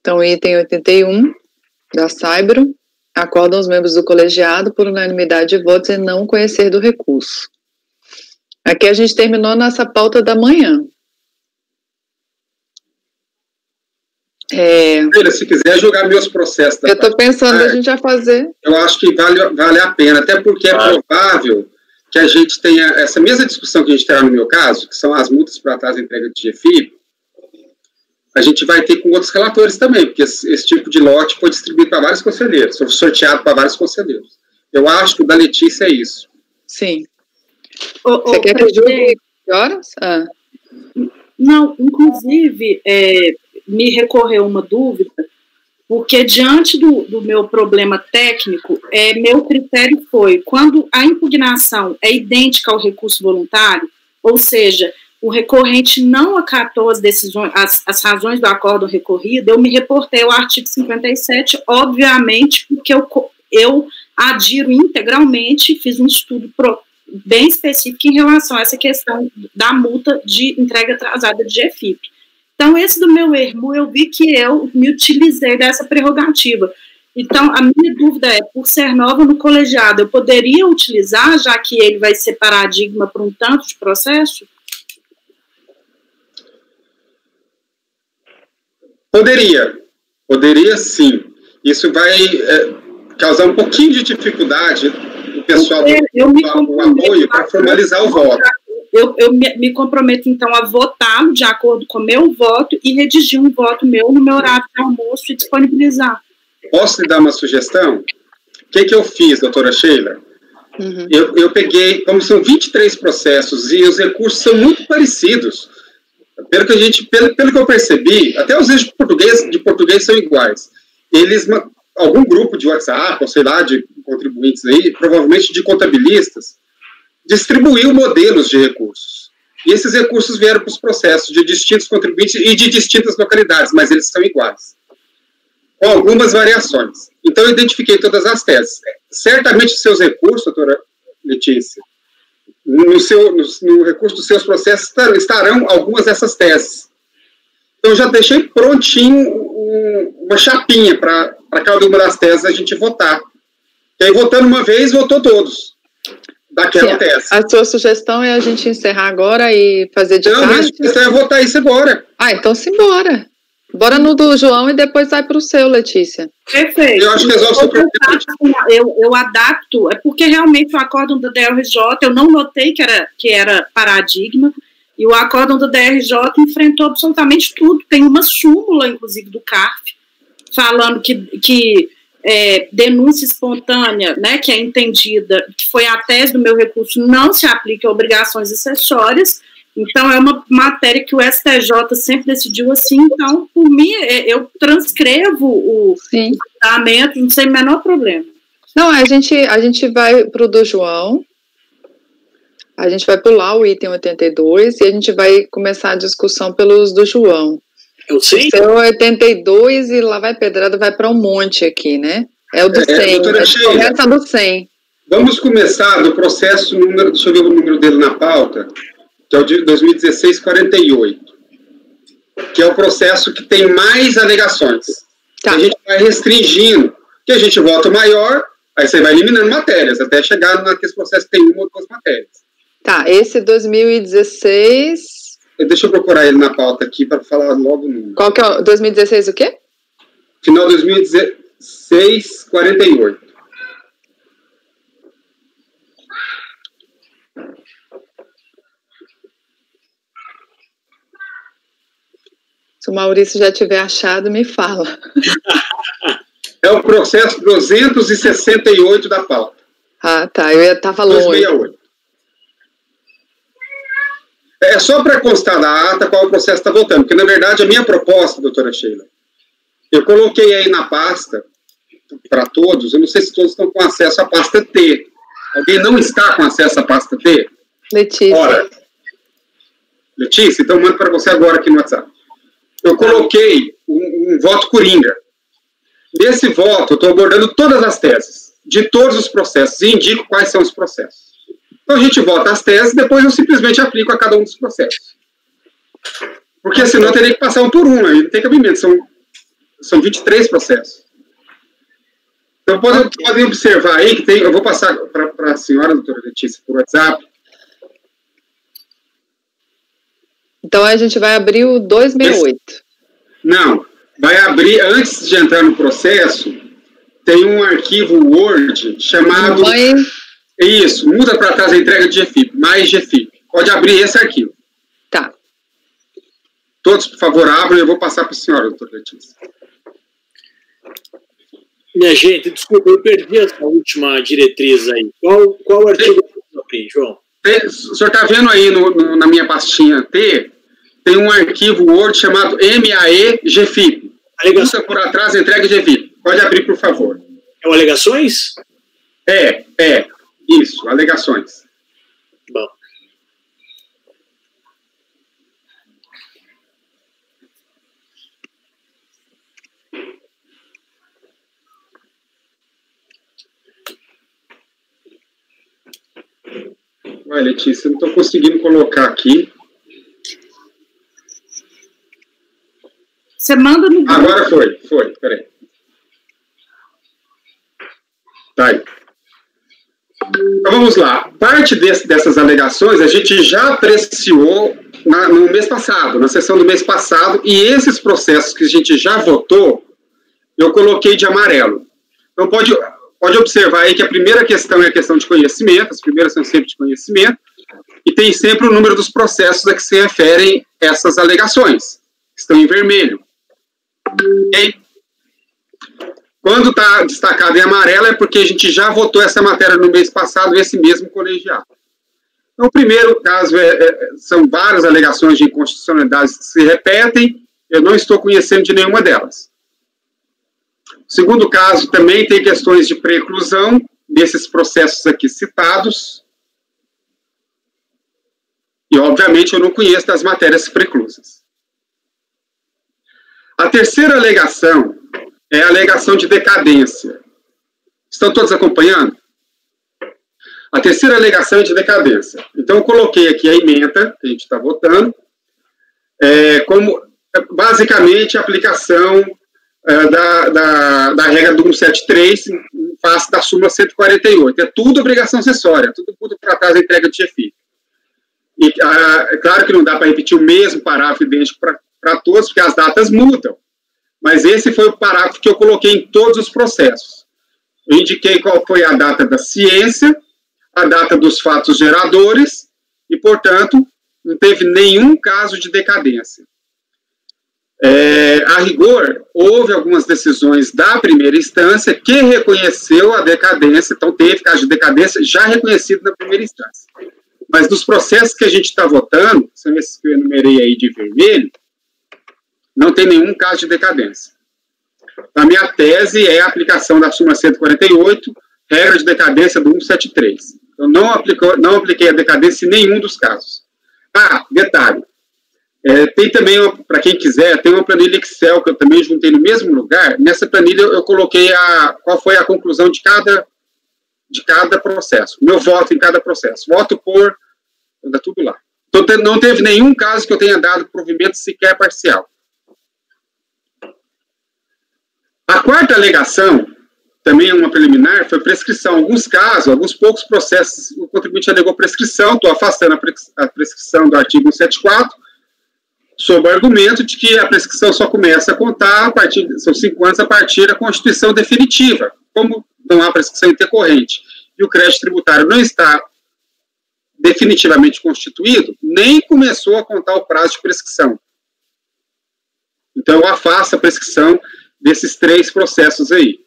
Então, item 81 da Saibro, acordam os membros do colegiado por unanimidade de votos em não conhecer do recurso. Aqui a gente terminou nossa pauta da manhã. Se quiser julgar meus processos... Eu estou pensando a gente já fazer... Eu acho que vale a pena, até porque é provável que a gente tenha essa mesma discussão que a gente terá no meu caso, que são as multas por atraso da entrega de GFIP, a gente vai ter com outros relatores também, porque esse tipo de lote foi distribuído para vários conselheiros, foi sorteado para vários conselheiros. Eu acho que o da Letícia é isso. Sim. Você quer que eu julgue que horas? Não, inclusive, me recorreu uma dúvida, porque diante do meu problema técnico, meu critério foi, quando a impugnação é idêntica ao recurso voluntário, ou seja, o recorrente não acatou as decisões, as razões do acórdão recorrido, eu me reportei ao artigo 57, obviamente, porque eu adiro integralmente, fiz um estudo bem específico em relação a essa questão da multa de entrega atrasada de GFIP. Então, esse do meu ermo, eu vi que eu me utilizei dessa prerrogativa. Então, a minha dúvida é, por ser nova no colegiado, eu poderia utilizar, já que ele vai ser paradigma para um tanto de processo? Poderia sim. Isso vai causar um pouquinho de dificuldade no pessoal do apoio para formalizar o voto. Eu me comprometo, então, a votá-lo de acordo com o meu voto e redigir um voto meu no meu horário de almoço e disponibilizar. Posso lhe dar uma sugestão? O que eu fiz, doutora Sheila? Uhum. Eu peguei, como são 23 processos e os recursos são muito parecidos, pelo que eu percebi, até os eixos de português são iguais. Algum grupo de WhatsApp, ou sei lá, de contribuintes aí, provavelmente de contabilistas, distribuiu modelos de recursos. E esses recursos vieram para os processos de distintos contribuintes e de distintas localidades, mas eles são iguais, com algumas variações. Então, eu identifiquei todas as teses. Certamente, os seus recursos, doutora Letícia, no recurso dos seus processos estarão algumas dessas teses. Então, eu já deixei prontinho uma chapinha para cada uma das teses a gente votar. E aí, votando uma vez, votou todos daquela tese. A sua sugestão é a gente encerrar agora e fazer de tarde? Não, minha sugestão é votar isso agora. Então simbora. Bora no do João e depois vai para o seu, Letícia. Perfeito. Eu acho que resolve o seu problema. Eu adapto, porque realmente o acórdão do DRJ, eu não notei que era paradigma, e o acórdão do DRJ enfrentou absolutamente tudo. Tem uma súmula, inclusive, do CARF, falando que denúncia espontânea, né, que é entendida, que foi a tese do meu recurso, não se aplica a obrigações acessórias. Então, é uma matéria que o STJ sempre decidiu assim. Então, por mim, eu transcrevo o fundamento sem o menor problema. Não, a gente vai para o do João, a gente vai pular o item 82 e a gente vai começar a discussão pelos do João. Eu sei. O seu 82 e lá vai pedrada, vai para um monte aqui, né? É o do 100, começa do 100. Vamos começar do processo número, deixa eu ver o número dele na pauta, que é o de 2016-48, que é o processo que tem mais alegações. Tá. A gente vai restringindo, que a gente vota maior, aí você vai eliminando matérias, até chegar naqueles processos que tem uma ou duas matérias. Tá, esse 2016... Deixa eu procurar ele na pauta aqui para falar logo o número. Qual que é o 2016 o quê? Final 2016, 48. Se o Maurício já tiver achado, me fala. É o processo 268 da pauta. Ah, tá. Eu estava longe. 268. É só para constar da ata qual o processo está votando, porque, na verdade, a minha proposta, doutora Sheila, eu coloquei aí na pasta, para todos, eu não sei se todos estão com acesso à pasta T. Alguém não está com acesso à pasta T? Letícia. Ora, Letícia, então mando para você agora aqui no WhatsApp. Eu coloquei um voto coringa. Nesse voto, eu estou abordando todas as teses, de todos os processos, e indico quais são os processos. Então, a gente vota as teses, depois eu simplesmente aplico a cada um dos processos. Porque, senão, eu teria que passar um por um, aí não tem cabimento, são 23 processos. Então, podem observar aí que tem, eu vou passar para a senhora, doutora Letícia, por WhatsApp. Então, a gente vai abrir o 268. Não, vai abrir, antes de entrar no processo, tem um arquivo Word chamado... Isso, muda para trás a entrega de GFIP, mais GFIP. Pode abrir esse arquivo. Tá. Todos, por favor, abram e eu vou passar para a senhora, doutora Letícia. Minha gente, desculpa, eu perdi essa última diretriz aí. Qual artigo eu abri, João? O senhor está vendo aí na minha pastinha T, tem um arquivo Word chamado MAE GFIP. Muda por atrás a entrega de GFIP. Pode abrir, por favor. É o alegações? É. Isso, alegações. Bom. Vai, Letícia, eu não estou conseguindo colocar aqui. Você manda no... Agora foi, peraí. Tá aí. Então vamos lá. Parte dessas alegações a gente já apreciou no mês passado, na sessão do mês passado, e esses processos que a gente já votou, eu coloquei de amarelo. Então pode observar aí que a primeira questão é a questão de conhecimento, as primeiras são sempre de conhecimento, e tem sempre o número dos processos a que se referem essas alegações, que estão em vermelho. Ok? Quando está destacado em amarelo é porque a gente já votou essa matéria no mês passado, esse mesmo colegiado. Então, o primeiro caso são várias alegações de inconstitucionalidade que se repetem, eu não estou conhecendo de nenhuma delas. O segundo caso também tem questões de preclusão desses processos aqui citados, e, obviamente, eu não conheço das matérias preclusas. A terceira alegação é a alegação de decadência. Estão todos acompanhando? A terceira alegação é de decadência. Então, eu coloquei aqui a ementa, que a gente está votando, como, basicamente, a aplicação da regra do 173 em face da súmula 148. É tudo obrigação acessória, tudo para trás da entrega de GFIP. E, é claro que não dá para repetir o mesmo parágrafo idêntico para todos, porque as datas mudam. Mas esse foi o parágrafo que eu coloquei em todos os processos. Eu indiquei qual foi a data da ciência, a data dos fatos geradores, e, portanto, não teve nenhum caso de decadência. A rigor, houve algumas decisões da primeira instância que reconheceu a decadência, então teve caso de decadência já reconhecido na primeira instância. Mas dos processos que a gente está votando, são esses que eu enumerei aí de vermelho, não tem nenhum caso de decadência. A minha tese é a aplicação da súmula 148, regra de decadência do 173. Eu não apliquei a decadência em nenhum dos casos. Detalhe. Tem também, para quem quiser, tem uma planilha Excel que eu também juntei no mesmo lugar. Nessa planilha eu coloquei qual foi a conclusão de cada processo. Meu voto em cada processo. Voto por... Está tudo lá. Então, não teve nenhum caso que eu tenha dado provimento sequer parcial. A quarta alegação, também é uma preliminar, foi prescrição. Em alguns casos, alguns poucos processos, o contribuinte alegou prescrição, estou afastando a prescrição do artigo 174, sob o argumento de que a prescrição só começa a contar são 5 anos a partir da constituição definitiva, como não há prescrição intercorrente, e o crédito tributário não está definitivamente constituído, nem começou a contar o prazo de prescrição. Então, eu afasto a prescrição desses 3 processos aí.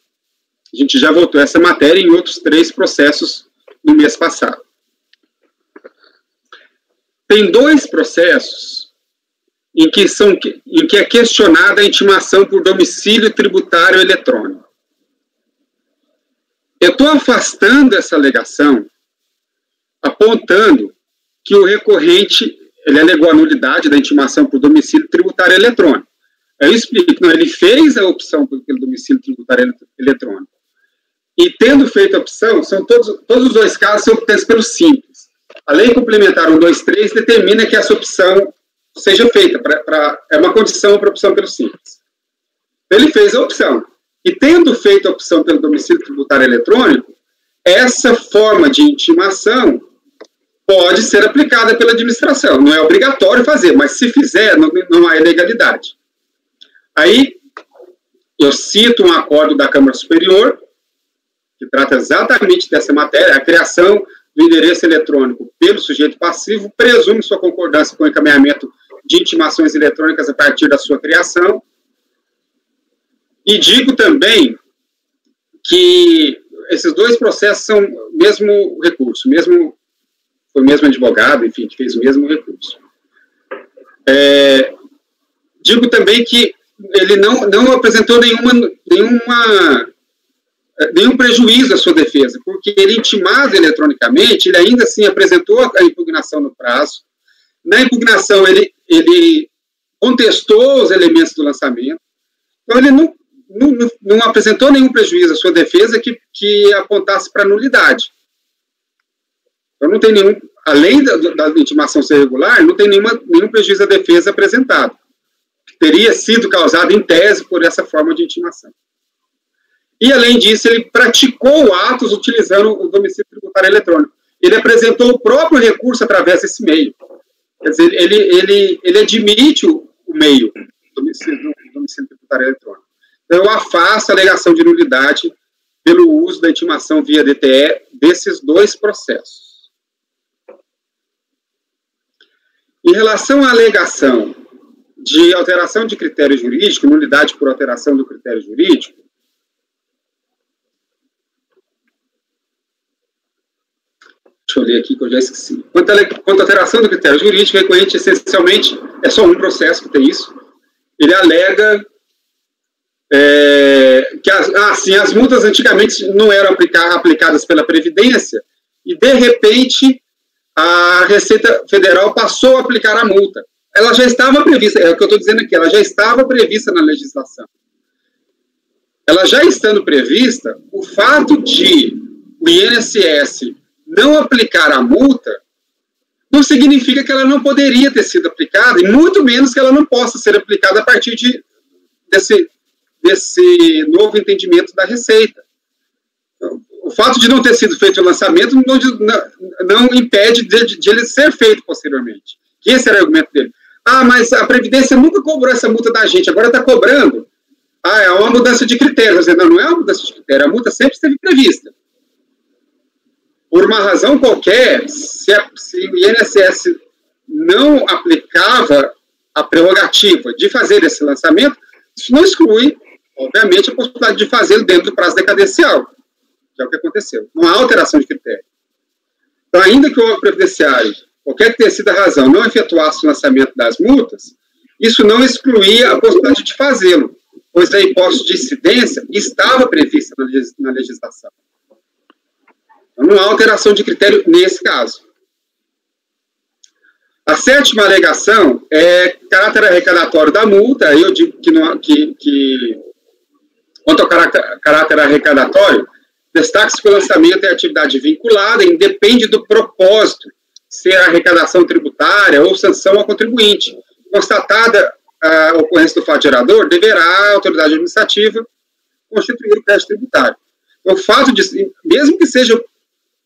A gente já votou essa matéria em outros 3 processos no mês passado. Tem 2 processos em que é questionada a intimação por domicílio tributário eletrônico. Eu estou afastando essa alegação, apontando que o recorrente, ele alegou a nulidade da intimação por domicílio tributário eletrônico. Eu explico, ele fez a opção pelo domicílio tributário eletrônico. E tendo feito a opção, todos os 2 casos são obtidos pelo Simples. A Lei Complementar 123 determina que essa opção seja feita, é uma condição para a opção pelo Simples. Ele fez a opção. E tendo feito a opção pelo domicílio tributário eletrônico, essa forma de intimação pode ser aplicada pela administração. Não é obrigatório fazer, mas se fizer, não há ilegalidade. Aí, eu cito um acordo da Câmara Superior, que trata exatamente dessa matéria, a criação do endereço eletrônico pelo sujeito passivo presume sua concordância com o encaminhamento de intimações eletrônicas a partir da sua criação. E digo também que esses 2 processos são o mesmo recurso, foi o mesmo advogado, enfim, que fez o mesmo recurso. Digo também que ele não apresentou nenhum prejuízo à sua defesa, porque ele intimado eletronicamente, ele ainda assim apresentou a impugnação no prazo. Na impugnação, ele contestou os elementos do lançamento, então ele não apresentou nenhum prejuízo à sua defesa que apontasse para nulidade. Então, não tem além da intimação ser regular, não tem nenhum prejuízo à defesa apresentado. Teria sido causado, em tese, por essa forma de intimação. E, além disso, ele praticou atos utilizando o domicílio tributário eletrônico. Ele apresentou o próprio recurso através desse meio. Quer dizer, ele admite o meio do domicílio tributário eletrônico. Então, eu afasto a alegação de nulidade pelo uso da intimação via DTE desses 2 processos. Em relação à alegação de alteração de critério jurídico, nulidade por alteração do critério jurídico, deixa eu ler aqui que eu já esqueci. Quanto à alteração do critério jurídico, o recorrente, essencialmente, é só um processo que tem isso. Ele alega que as multas antigamente não eram aplicadas pela Previdência e, de repente, a Receita Federal passou a aplicar a multa. Ela já estava prevista, é o que eu estou dizendo aqui, ela já estava prevista na legislação. Ela já estando prevista, o fato de o INSS não aplicar a multa não significa que ela não poderia ter sido aplicada, e muito menos que ela não possa ser aplicada a partir desse novo entendimento da Receita. O fato de não ter sido feito o lançamento não impede de ele ser feito posteriormente. Que esse era o argumento dele. Mas a Previdência nunca cobrou essa multa da gente, agora está cobrando. É uma mudança de critério. Não é uma mudança de critério, a multa sempre esteve prevista. Por uma razão qualquer, se o INSS não aplicava a prerrogativa de fazer esse lançamento, isso não exclui, obviamente, a possibilidade de fazê-lo dentro do prazo decadencial, que é o que aconteceu. Não há alteração de critério. Então, ainda que o órgão previdenciário, qualquer que tenha sido a razão, não efetuasse o lançamento das multas, isso não excluía a possibilidade de fazê-lo, pois a hipótese de incidência estava prevista na legislação. Então, não há alteração de critério nesse caso. A sétima alegação é caráter arrecadatório da multa. Aí eu digo que quanto ao caráter arrecadatório, destaque-se que o lançamento é atividade vinculada e independe do propósito, se é arrecadação tributária ou sanção ao contribuinte. Constatada a ocorrência do fato gerador, deverá a autoridade administrativa constituir o crédito tributário. O fato de, mesmo que seja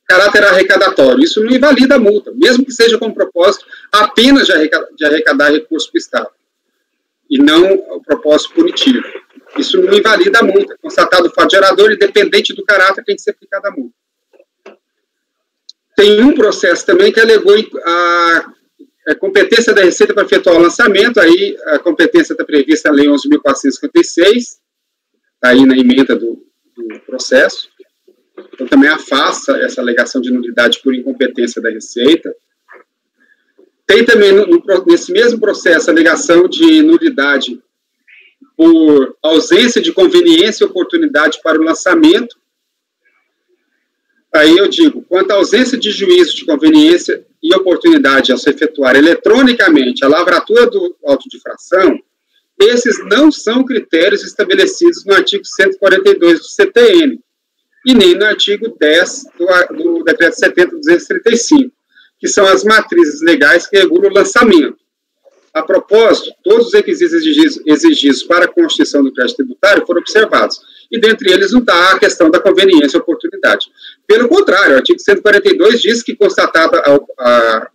caráter arrecadatório, isso não invalida a multa, mesmo que seja com o propósito apenas de arrecadar recurso para o Estado, e não o propósito punitivo. Isso não invalida a multa, constatado o fato gerador, independente do caráter que tem que ser aplicado a multa. Tem um processo também que alegou a competência da Receita para efetuar o lançamento, aí a competência está prevista na Lei 11.456, está aí na emenda do processo. Então, também afasta essa alegação de nulidade por incompetência da Receita. Tem também, nesse mesmo processo, a alegação de nulidade por ausência de conveniência e oportunidade para o lançamento. Aí eu digo, quanto à ausência de juízo de conveniência e oportunidade ao se efetuar eletronicamente a lavratura do auto de infração, esses não são critérios estabelecidos no artigo 142 do CTN, e nem no artigo 10 do Decreto 70.235, que são as matrizes legais que regulam o lançamento. A propósito, todos os requisitos exigidos para a constituição do crédito tributário foram observados, e dentre eles não está a questão da conveniência e oportunidade. Pelo contrário, o artigo 142 diz que, constatado a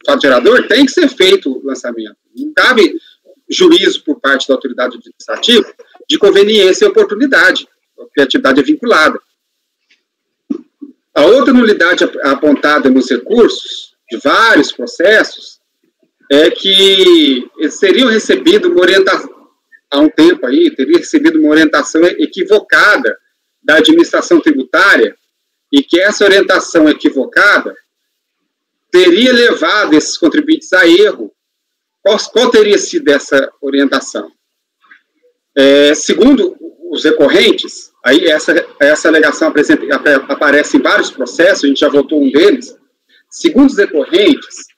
fato gerador, tem que ser feito o lançamento. Não cabe juízo por parte da autoridade administrativa de conveniência e oportunidade, porque a atividade é vinculada. A outra nulidade apontada nos recursos de vários processos é que eles teriam recebido uma orientação, há um tempo aí, teria recebido uma orientação equivocada da administração tributária, e que essa orientação equivocada teria levado esses contribuintes a erro. Qual teria sido essa orientação? Segundo os recorrentes, aí essa alegação aparece em vários processos, a gente já votou um deles. Segundo os recorrentes,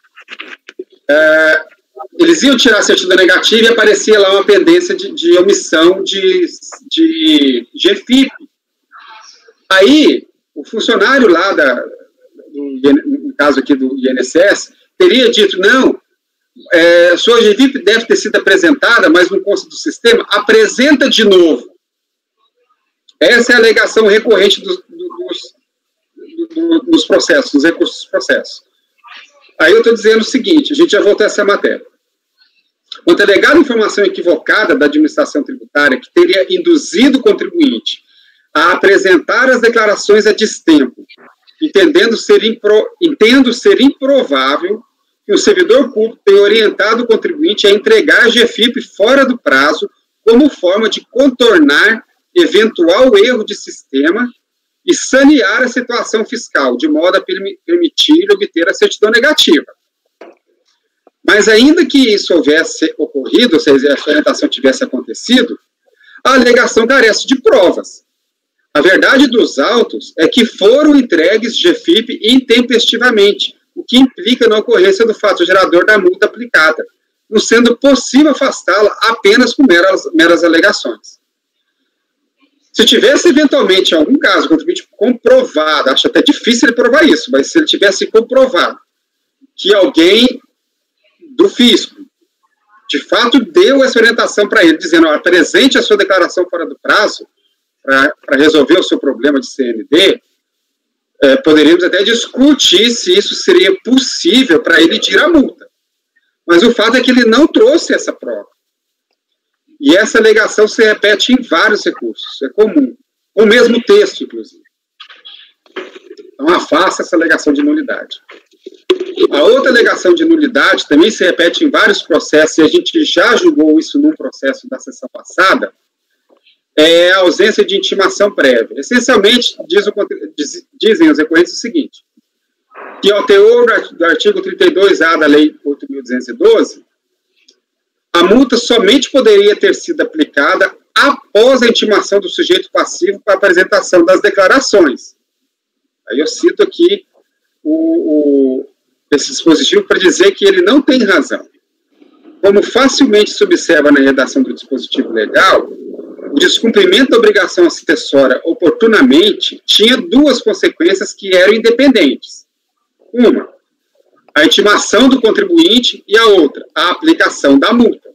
eles iam tirar a certidão negativa e aparecia lá uma pendência de omissão de GFIP. Aí, o funcionário lá, no caso aqui do INSS, teria dito, não, sua GFIP deve ter sido apresentada, mas não consta do sistema, apresenta de novo. Essa é a alegação recorrente dos processos, dos recursos dos processos. Aí eu estou dizendo o seguinte, a gente já voltou a essa matéria. Quanto à alegada informação equivocada da administração tributária que teria induzido o contribuinte a apresentar as declarações a destempo, entendo ser improvável que o servidor público tenha orientado o contribuinte a entregar a GFIP fora do prazo como forma de contornar eventual erro de sistema e sanear a situação fiscal, de modo a permitir obter a certidão negativa. Mas ainda que isso houvesse ocorrido, ou seja, essa orientação tivesse acontecido, a alegação carece de provas. A verdade dos autos é que foram entregues GFIP intempestivamente, o que implica na ocorrência do fato gerador da multa aplicada, não sendo possível afastá-la apenas com meras alegações. Se tivesse, eventualmente, em algum caso, o contribuinte comprovado, acho até difícil ele provar isso, mas se ele tivesse comprovado que alguém do fisco, de fato, deu essa orientação para ele, dizendo, apresente a sua declaração fora do prazo para resolver o seu problema de CND, poderíamos até discutir se isso seria possível para ele tirar a multa. Mas o fato é que ele não trouxe essa prova. E essa alegação se repete em vários recursos, é comum, com o mesmo texto, inclusive. Então, afasta essa alegação de nulidade. A outra alegação de nulidade também se repete em vários processos, e a gente já julgou isso num processo da sessão passada, é a ausência de intimação prévia. Essencialmente, dizem os recorrentes o seguinte, que ao teor do artigo 32A da Lei 8.212, a multa somente poderia ter sido aplicada após a intimação do sujeito passivo para a apresentação das declarações. Aí eu cito aqui esse dispositivo para dizer que ele não tem razão. Como facilmente se observa na redação do dispositivo legal, o descumprimento da obrigação acessória oportunamente tinha duas consequências que eram independentes. Uma, a intimação do contribuinte, e a outra, a aplicação da multa.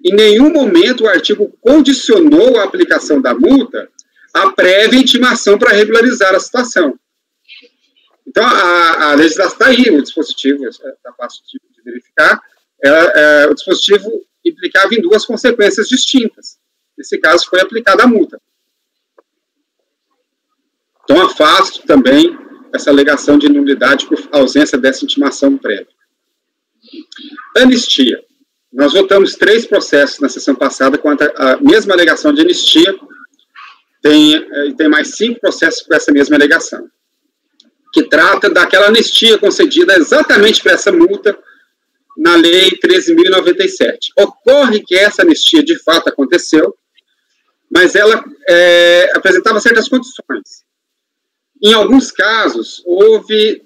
Em nenhum momento o artigo condicionou a aplicação da multa à prévia intimação para regularizar a situação. Então, a legislação está aí, o dispositivo, está fácil de verificar, o dispositivo implicava em duas consequências distintas. Nesse caso, foi aplicada a multa. Então, afasto também essa alegação de nulidade por ausência dessa intimação prévia. Anistia. Nós votamos 3 processos na sessão passada com a mesma alegação de anistia, tem mais 5 processos com essa mesma alegação, que trata daquela anistia concedida exatamente para essa multa na Lei 13.097. Ocorre que essa anistia de fato aconteceu, mas ela apresentava certas condições. Em alguns casos, houve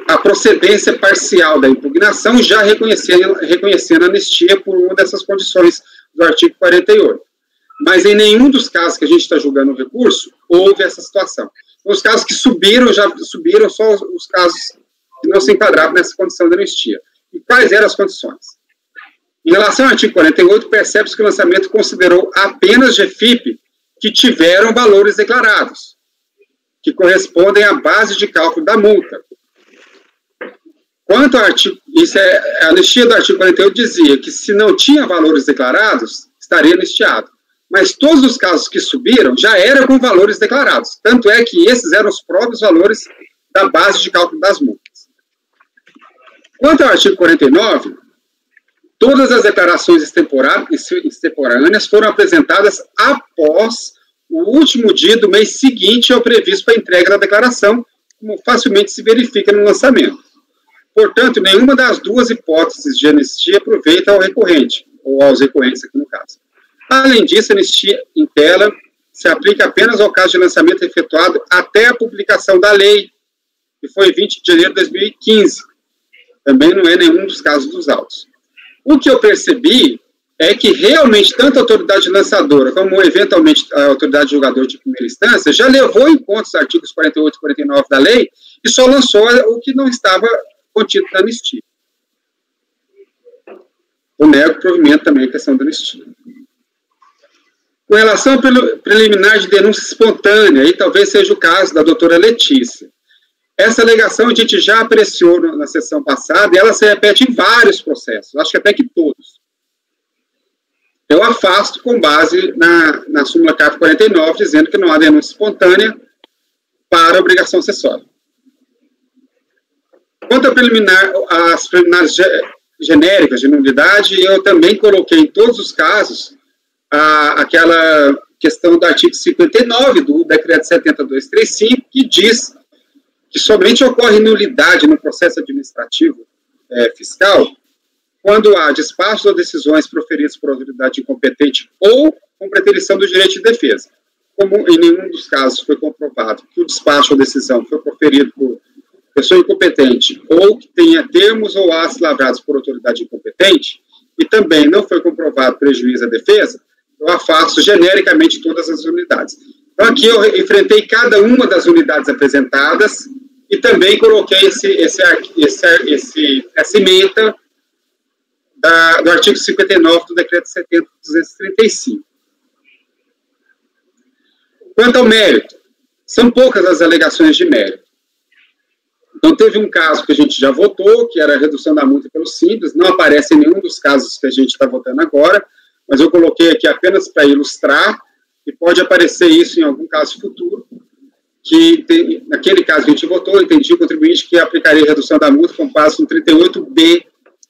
a procedência parcial da impugnação, já reconhecendo a anistia por uma dessas condições do artigo 48. Mas em nenhum dos casos que a gente está julgando o recurso, houve essa situação. Os casos que subiram, já subiram só os casos que não se enquadravam nessa condição de anistia. E quais eram as condições? Em relação ao artigo 48, percebe-se que o lançamento considerou apenas GFIP que tiveram valores declarados, que correspondem à base de cálculo da multa. Quanto ao artigo, a anistia do artigo 48 dizia que se não tinha valores declarados, estaria anistiado. Mas todos os casos que subiram já eram com valores declarados. Tanto é que esses eram os próprios valores da base de cálculo das multas. Quanto ao artigo 49, todas as declarações extemporâneas foram apresentadas após o último dia do mês seguinte ao previsto para a entrega da declaração, como facilmente se verifica no lançamento. Portanto, nenhuma das duas hipóteses de anistia aproveita ao recorrente, ou aos recorrentes aqui no caso. Além disso, a anistia em tela se aplica apenas ao caso de lançamento efetuado até a publicação da lei, que foi 20 de janeiro de 2015. Também não é nenhum dos casos dos autos. O que eu percebi é que realmente tanto a autoridade lançadora como eventualmente a autoridade julgadora de primeira instância já levou em conta os artigos 48 e 49 da lei e só lançou o que não estava contido na anistia. Eu nego o provimento também a questão da anistia. Com relação ao preliminar de denúncia espontânea, aí talvez seja o caso da doutora Letícia. Essa alegação a gente já apreciou na sessão passada e ela se repete em vários processos, acho que até que todos. Eu afasto com base na súmula CAF 49, dizendo que não há denúncia espontânea para obrigação acessória. Quanto às preliminares genéricas de nulidade, eu também coloquei em todos os casos aquela questão do artigo 59 do decreto 7235, que diz que somente ocorre nulidade no processo administrativo fiscal quando há despacho ou decisões proferidas por autoridade incompetente ou com preterição do direito de defesa. Como em nenhum dos casos foi comprovado que o despacho ou decisão foi proferido por pessoa incompetente ou que tenha termos ou atos lavrados por autoridade incompetente, e também não foi comprovado prejuízo à defesa, eu afasto genericamente todas as unidades. Então, aqui eu enfrentei cada uma das unidades apresentadas e também coloquei essa ementa do artigo 59 do decreto 70.235. Quanto ao mérito, são poucas as alegações de mérito. Então, teve um caso que a gente já votou, que era a redução da multa pelo simples, não aparece em nenhum dos casos que a gente está votando agora, mas eu coloquei aqui apenas para ilustrar, e pode aparecer isso em algum caso futuro. naquele caso que a gente votou, entendi o contribuinte que aplicaria a redução da multa com base no 38B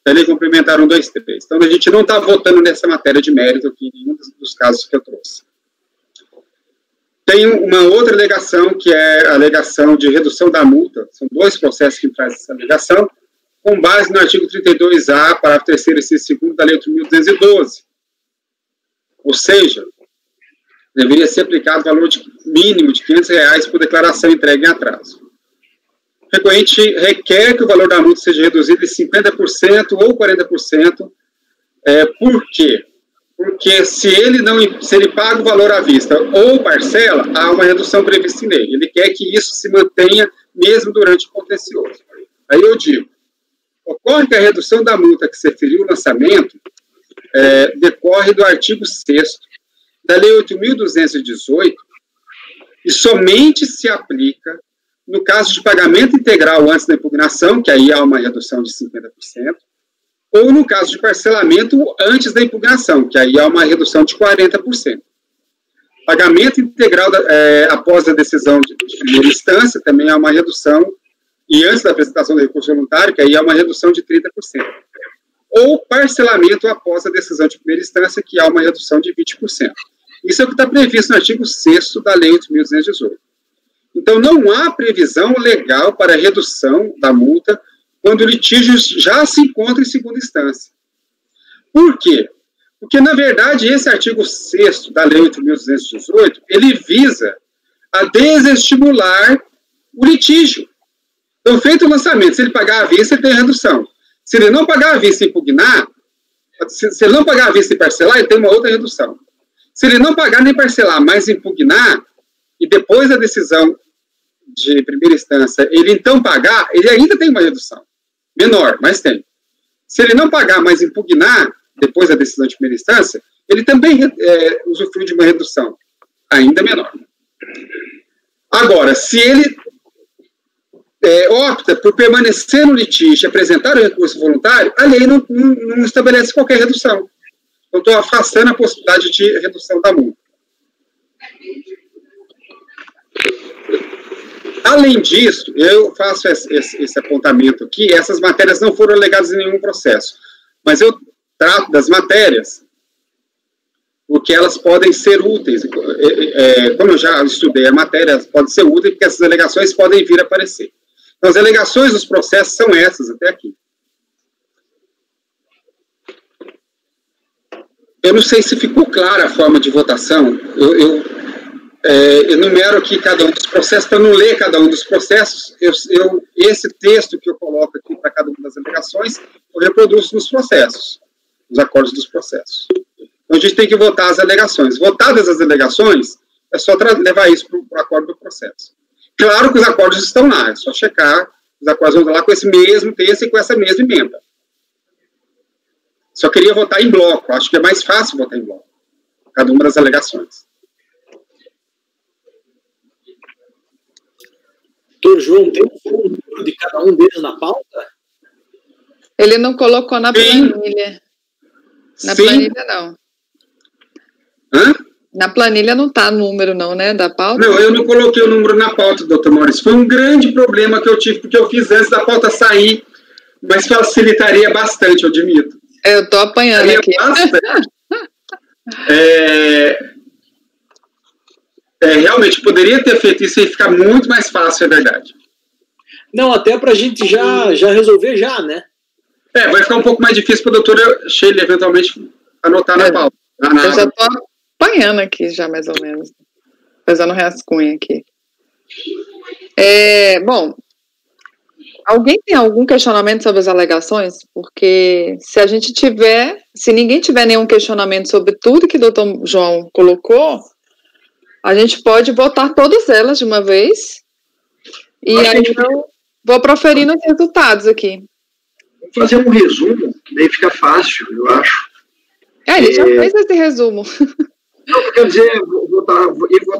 da Lei Complementar 123. Então, a gente não está votando nessa matéria de mérito aqui, em nenhum dos casos que eu trouxe. Tem uma outra alegação, que é a alegação de redução da multa. São 2 processos que trazem essa alegação, com base no artigo 32A, parágrafo 3º e 2º da Lei 8.212. Ou seja, deveria ser aplicado o valor mínimo de R$500 por declaração entregue em atraso. O recorrente requer que o valor da multa seja reduzido em 50% ou 40%. Por quê? Porque se ele paga o valor à vista ou parcela, há uma redução prevista em lei. Ele quer que isso se mantenha mesmo durante o contencioso. Aí eu digo, ocorre que a redução da multa que se referiu ao lançamento decorre do artigo 6º da Lei 8.218 e somente se aplica no caso de pagamento integral antes da impugnação, que aí há uma redução de 50%, ou no caso de parcelamento antes da impugnação, que aí há uma redução de 40%. Pagamento integral após a decisão de primeira instância, também há uma redução, e antes da apresentação do recurso voluntário, que aí há uma redução de 30%. Ou parcelamento após a decisão de primeira instância, que há uma redução de 20%. Isso é o que está previsto no artigo 6º da Lei 8.218. Então, não há previsão legal para redução da multa quando o litígio já se encontra em segunda instância. Por quê? Porque, na verdade, esse artigo 6º da Lei 8.218, ele visa a desestimular o litígio. Então, feito o lançamento, se ele pagar à vista, ele tem redução. Se ele não pagar à vista e impugnar, se ele não pagar à vista e parcelar, ele tem uma outra redução. Se ele não pagar nem parcelar, mas impugnar, e depois da decisão de primeira instância, ele então pagar, ele ainda tem uma redução. Menor, mas tem. Se ele não pagar, mas impugnar, depois da decisão de primeira instância, ele também usufrui de uma redução, ainda menor. Agora, se ele opta por permanecer no litígio e apresentar o recurso voluntário, a lei não estabelece qualquer redução. Eu estou afastando a possibilidade de redução da multa. Além disso, eu faço esse apontamento aqui, essas matérias não foram alegadas em nenhum processo, mas eu trato das matérias porque elas podem ser úteis. Como eu já estudei a matéria, podem ser úteis porque essas alegações podem vir a aparecer. Então, as alegações dos processos são essas até aqui. Eu não sei se ficou clara a forma de votação. Eu enumero aqui cada um dos processos, para não ler cada um dos processos, esse texto que eu coloco aqui para cada uma das alegações, eu reproduzo nos processos, nos acordos dos processos. Então, a gente tem que votar as alegações. Votadas as alegações, é só levar isso para o acordo do processo. Claro que os acordos estão lá, é só checar, os acordos vão lá com esse mesmo texto e com essa mesma emenda. Só queria votar em bloco, acho que é mais fácil votar em bloco, cada uma das alegações. Doutor João, tem um número de cada um deles na pauta? Ele não colocou na planilha. Na planilha, não. Hã? Na planilha não está número, não, né, da pauta? Não, eu não coloquei o número na pauta, doutor Maurício. Foi um grande problema que eu tive, porque eu fiz antes da pauta sair, mas facilitaria bastante, eu admito. Eu estou apanhando aqui. Realmente, poderia ter feito isso e ficar muito mais fácil, é verdade. Não, até para a gente já resolver já, né? Vai ficar um pouco mais difícil para a doutora Sheila eventualmente anotar na pauta. Eu já estou apanhando aqui já, mais ou menos. Fazendo rascunho aqui. Bom, alguém tem algum questionamento sobre as alegações? Porque se ninguém tiver nenhum questionamento sobre tudo que o doutor João colocou, a gente pode votar todas elas de uma vez. E aí eu vou proferindo os resultados aqui. Vou fazer um resumo, que daí fica fácil, eu acho. Ele já fez esse resumo. Não, quer dizer,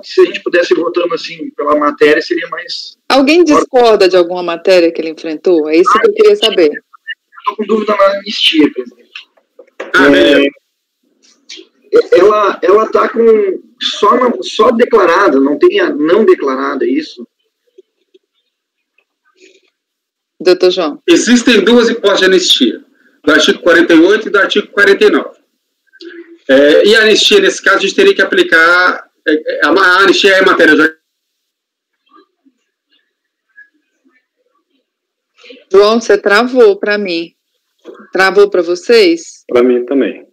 se a gente pudesse ir votando assim pela matéria, seria mais... Alguém discorda de alguma matéria que ele enfrentou? É isso que eu queria saber. Eu estou com dúvida na anistia, presidente. ela está com só declarada, não tem a não declarada, é isso? Doutor João. Existem duas hipóteses de anistia, do artigo 48 e do artigo 49. E a anistia, nesse caso, a gente teria que aplicar... a anistia é em matéria de... João, você travou para mim. Travou para vocês? Para mim também.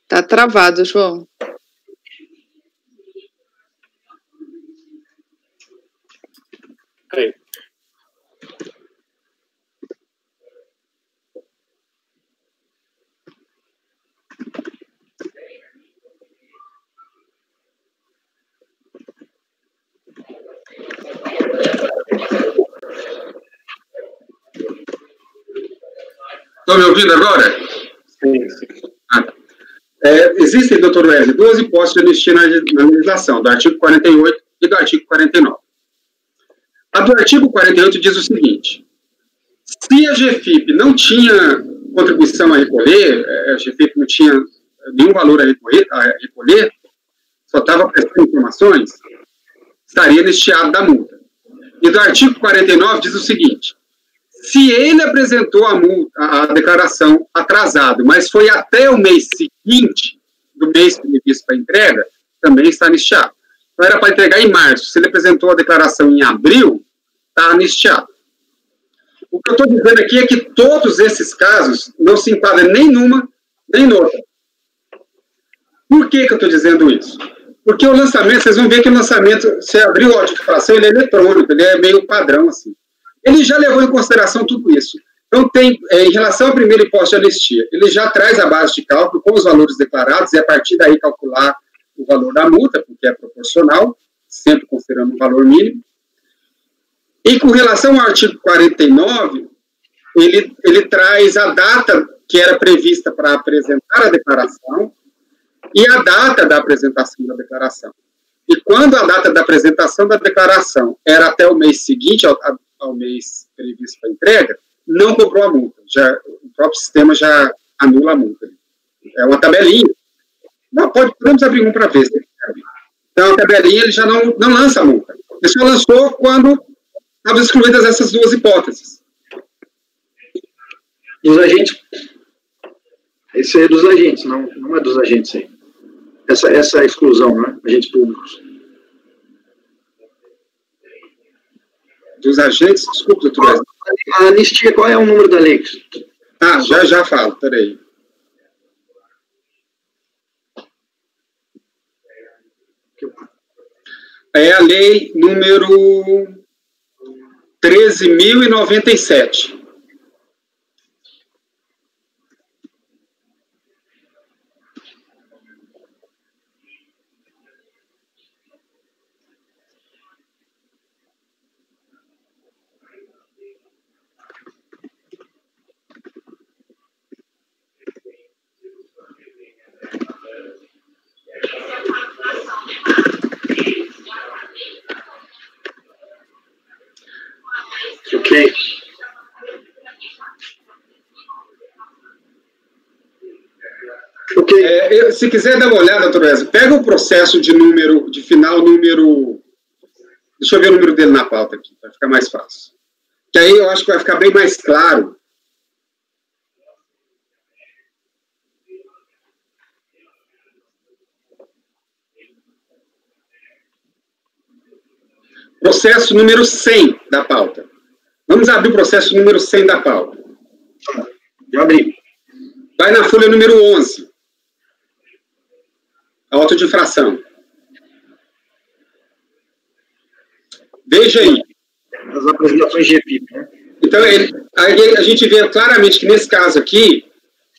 Tá travado, João. Aí. Estão me ouvindo agora? Sim. Existem, doutor Wesley, duas hipóteses de anistia na legislação, do artigo 48 e do artigo 49. A do artigo 48 diz o seguinte: se a GFIP não tinha contribuição a recolher, a GFIP não tinha nenhum valor a recolher, só estava prestando informações, estaria anistiado da multa. E do artigo 49 diz o seguinte: se ele apresentou a declaração atrasado, mas foi até o mês seguinte do mês previsto para entrega, também está anistiado. Então, era para entregar em março. Se ele apresentou a declaração em abril, está anistiado. O que eu estou dizendo aqui é que todos esses casos não se enquadram nem numa, nem noutra. Por que eu estou dizendo isso? Porque o lançamento, vocês vão ver que o lançamento, você abriu a declaração, ele é eletrônico, ele é meio padrão, assim. Ele já levou em consideração tudo isso. Então, em relação à primeira hipótese de anistia, ele já traz a base de cálculo com os valores declarados e, a partir daí, calcular o valor da multa, porque é proporcional, sempre considerando o valor mínimo. E com relação ao artigo 49, ele traz a data que era prevista para apresentar a declaração e a data da apresentação da declaração. E quando a data da apresentação da declaração era até o mês seguinte ao mês previsto para entrega, não cobrou a multa. O próprio sistema já anula a multa. É uma tabelinha. Não, podemos abrir um para ver. Então, a tabelinha ele já não lança a multa. Ele só lançou quando estavam excluídas essas duas hipóteses. Dos agentes. Esse é dos agentes, não é dos agentes aí. Essa exclusão, né? Agentes públicos. Dos agentes, desculpe, doutor. A anistia, qual é o número da lei? Já falo, peraí. É a lei número 13.097. Ok. Se quiser dar uma olhada, doutor Wesley, pega o processo de final número... Deixa eu ver o número dele na pauta aqui, para ficar mais fácil. Que aí eu acho que vai ficar bem mais claro. Processo número 100 da pauta. Vamos abrir o processo número 100 da pauta. Já abri. Vai na folha número 11. Auto de infração. Veja aí. As apresentações de EPIP, né? Então, aí a gente vê claramente que nesse caso aqui,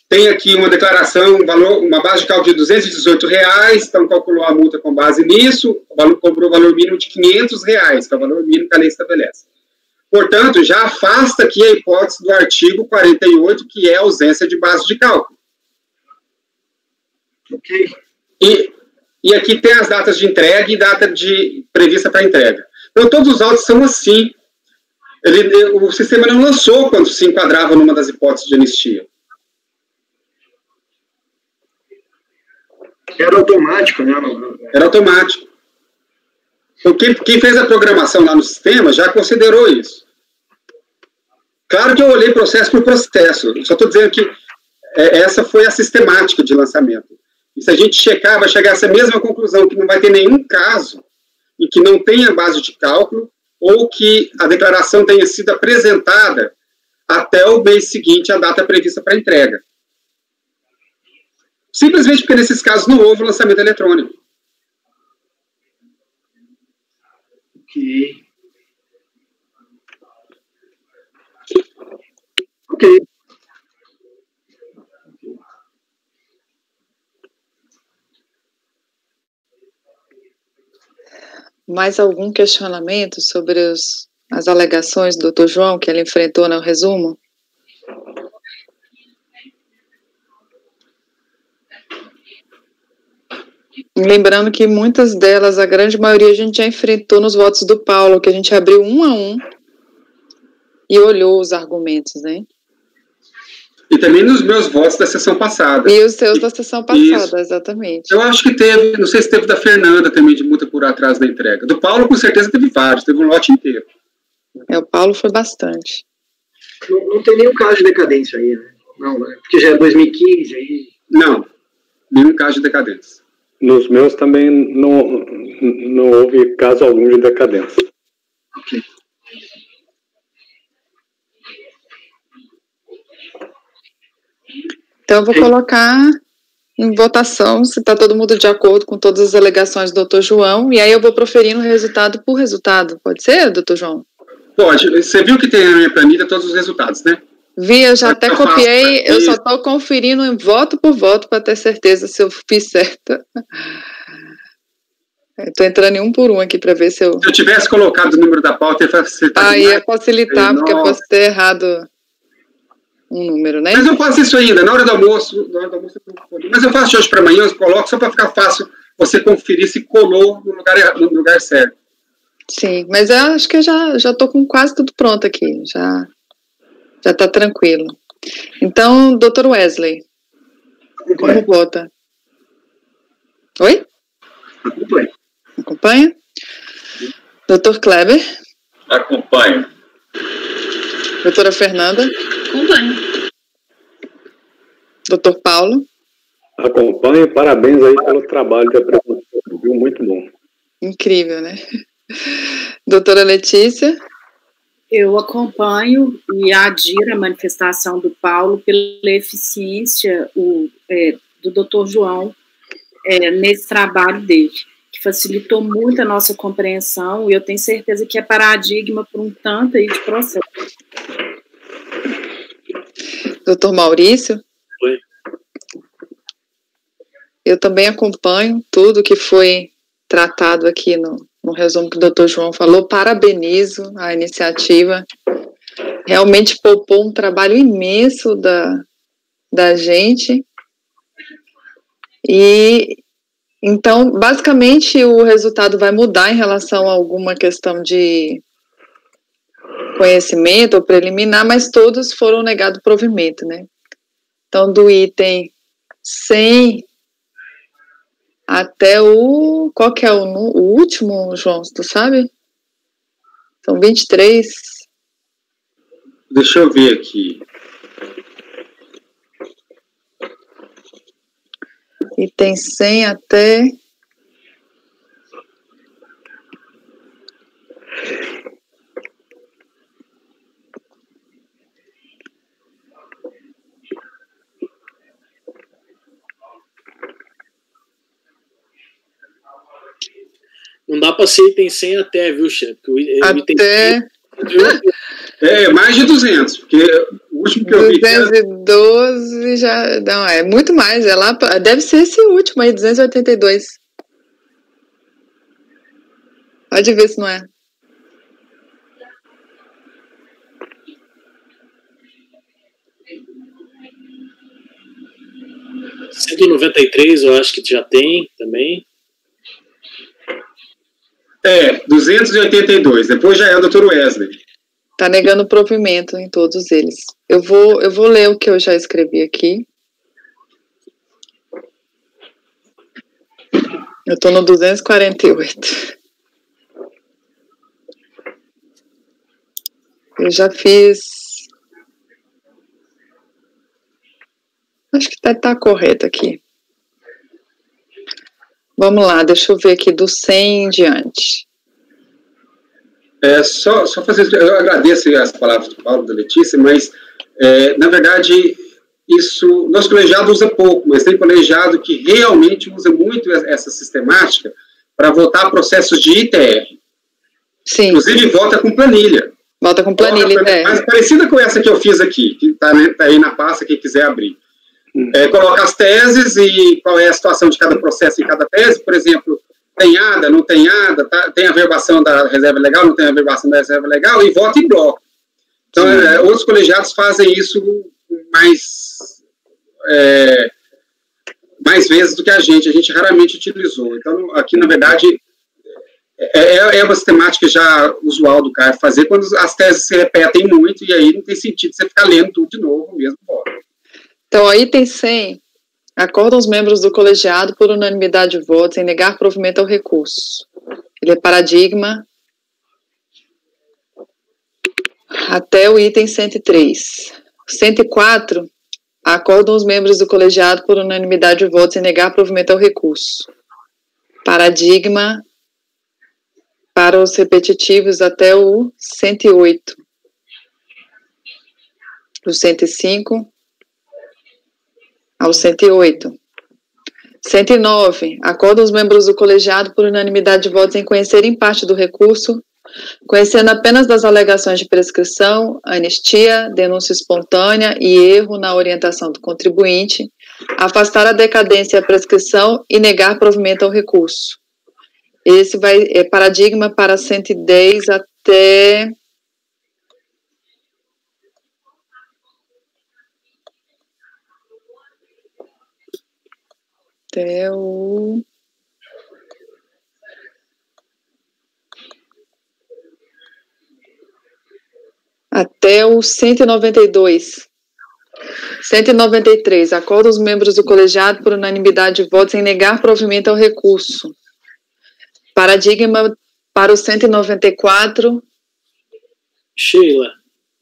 tem aqui uma declaração, uma base de cálculo de R$218, então calculou a multa com base nisso, cobrou o valor mínimo de R$500, que é o valor mínimo que a lei estabelece. Portanto, já afasta aqui a hipótese do artigo 48, que é a ausência de base de cálculo. Ok. E aqui tem as datas de entrega e data prevista para entrega. Então, todos os autos são assim. O sistema não lançou quando se enquadrava numa das hipóteses de anistia. Era automático, né? Era automático. Então, quem fez a programação lá no sistema já considerou isso. Claro que eu olhei processo por processo, só estou dizendo que essa foi a sistemática de lançamento. E se a gente checar, vai chegar a essa mesma conclusão, que não vai ter nenhum caso em que não tenha base de cálculo ou que a declaração tenha sido apresentada até o mês seguinte, a data prevista para entrega. Simplesmente porque nesses casos não houve lançamento eletrônico. Ok. Mais algum questionamento sobre as alegações do Dr. João que ele enfrentou no resumo? Lembrando que muitas delas, a grande maioria, a gente já enfrentou nos votos do Paulo, que a gente abriu um a um e olhou os argumentos, né? E também nos meus votos da sessão passada. E os seus da sessão passada, Isso. Exatamente. Eu acho que teve, não sei se teve da Fernanda também, de multa por atraso da entrega. Do Paulo, com certeza, teve vários, teve um lote inteiro. O Paulo foi bastante. Não tem nenhum caso de decadência aí, né? Não, né? Porque já é 2015 aí. Não, nenhum caso de decadência. Nos meus também não houve caso algum de decadência. Ok. Então, eu vou colocar em votação se está todo mundo de acordo com todas as alegações do Dr. João, e aí eu vou proferindo resultado por resultado. Pode ser, Dr. João? Pode. Você viu que tem na minha planilha todos os resultados, né? Vi, eu já até copiei, eu só estou conferindo em voto por voto para ter certeza se eu fiz certo. Estou entrando em um por um aqui para ver se eu... Se eu tivesse colocado o número da pauta, ia facilitar. Ah, ia facilitar, porque eu posso ter errado um número, né? Mas eu faço isso ainda, na hora do almoço. Mas eu faço de hoje para amanhã, eu coloco só para ficar fácil você conferir se colou no lugar certo. Sim, mas eu acho que eu já estou com quase tudo pronto aqui, já está tranquilo. Então, Dr. Wesley, como vota? Oi? Acompanha? Dr. Kleber? Acompanho. Doutora Fernanda? Acompanho. Dr. Paulo? Acompanho, parabéns aí pelo trabalho de apresentação, viu? Muito bom. Incrível, né? Doutora Letícia? Eu acompanho e adiro a manifestação do Paulo pela eficiência do Dr. João nesse trabalho dele, que facilitou muito a nossa compreensão, e eu tenho certeza que é paradigma por um tanto aí de processo. Doutor Maurício? Oi. Eu também acompanho tudo que foi tratado aqui no resumo que o doutor João falou. Parabenizo a iniciativa. Realmente poupou um trabalho imenso da gente. E então, basicamente, o resultado vai mudar em relação a alguma questão de conhecimento ou preliminar, mas todos foram negados provimento, né? Então, do item 100 até qual que é o último, João, tu sabe? São 23. Deixa eu ver aqui. Item 100 até... Não dá para ser item 100 até, viu, chefe? Até... Mais de 200, porque o último que eu vi... 212 já... Não, é muito mais, deve ser esse último aí, 282. Pode ver se não é. R$193, eu acho que já tem também. 282. Depois já é o Dr. Wesley. Tá negando provimento em todos eles. Eu vou ler o que eu já escrevi aqui. Eu estou no 248. Eu já fiz... Acho que tá correto aqui. Vamos lá, deixa eu ver aqui do 100 em diante. Só fazer... Eu agradeço as palavras do Paulo, da Letícia, mas, na verdade, isso... Nosso colegiado usa pouco, mas tem colegiado que realmente usa muito essa sistemática para votar processos de ITR. Sim. Inclusive, vota com planilha. Volta com planilha, mas parecida com essa que eu fiz aqui, que está, né, tá aí na pasta, quem quiser abrir. Coloca as teses e qual é a situação de cada processo em cada tese, por exemplo, tem ADA, não tem ADA, tem a averbação da reserva legal, não tem a averbação da reserva legal, e vota em bloco. Então, outros colegiados fazem isso mais vezes do que a gente raramente utilizou. Então, aqui, na verdade... É uma sistemática já usual do CAR fazer quando as teses se repetem muito e aí não tem sentido você ficar lendo tudo de novo mesmo. Então, aí tem 100. Acordam os membros do colegiado por unanimidade de votos em negar provimento ao recurso. Ele é paradigma até o item 103. 104. Acordam os membros do colegiado por unanimidade de votos em negar provimento ao recurso. Paradigma para os repetitivos até o 108. Do 105 ao 108. 109. Acordam os membros do colegiado por unanimidade de votos em conhecerem parte do recurso, conhecendo apenas das alegações de prescrição, anistia, denúncia espontânea e erro na orientação do contribuinte, afastar a decadência e a prescrição e negar provimento ao recurso. Esse é paradigma para 110 até o até o 192. 193. Acorda os membros do colegiado por unanimidade de votos em negar provimento ao recurso. Paradigma para o 194. Sheila.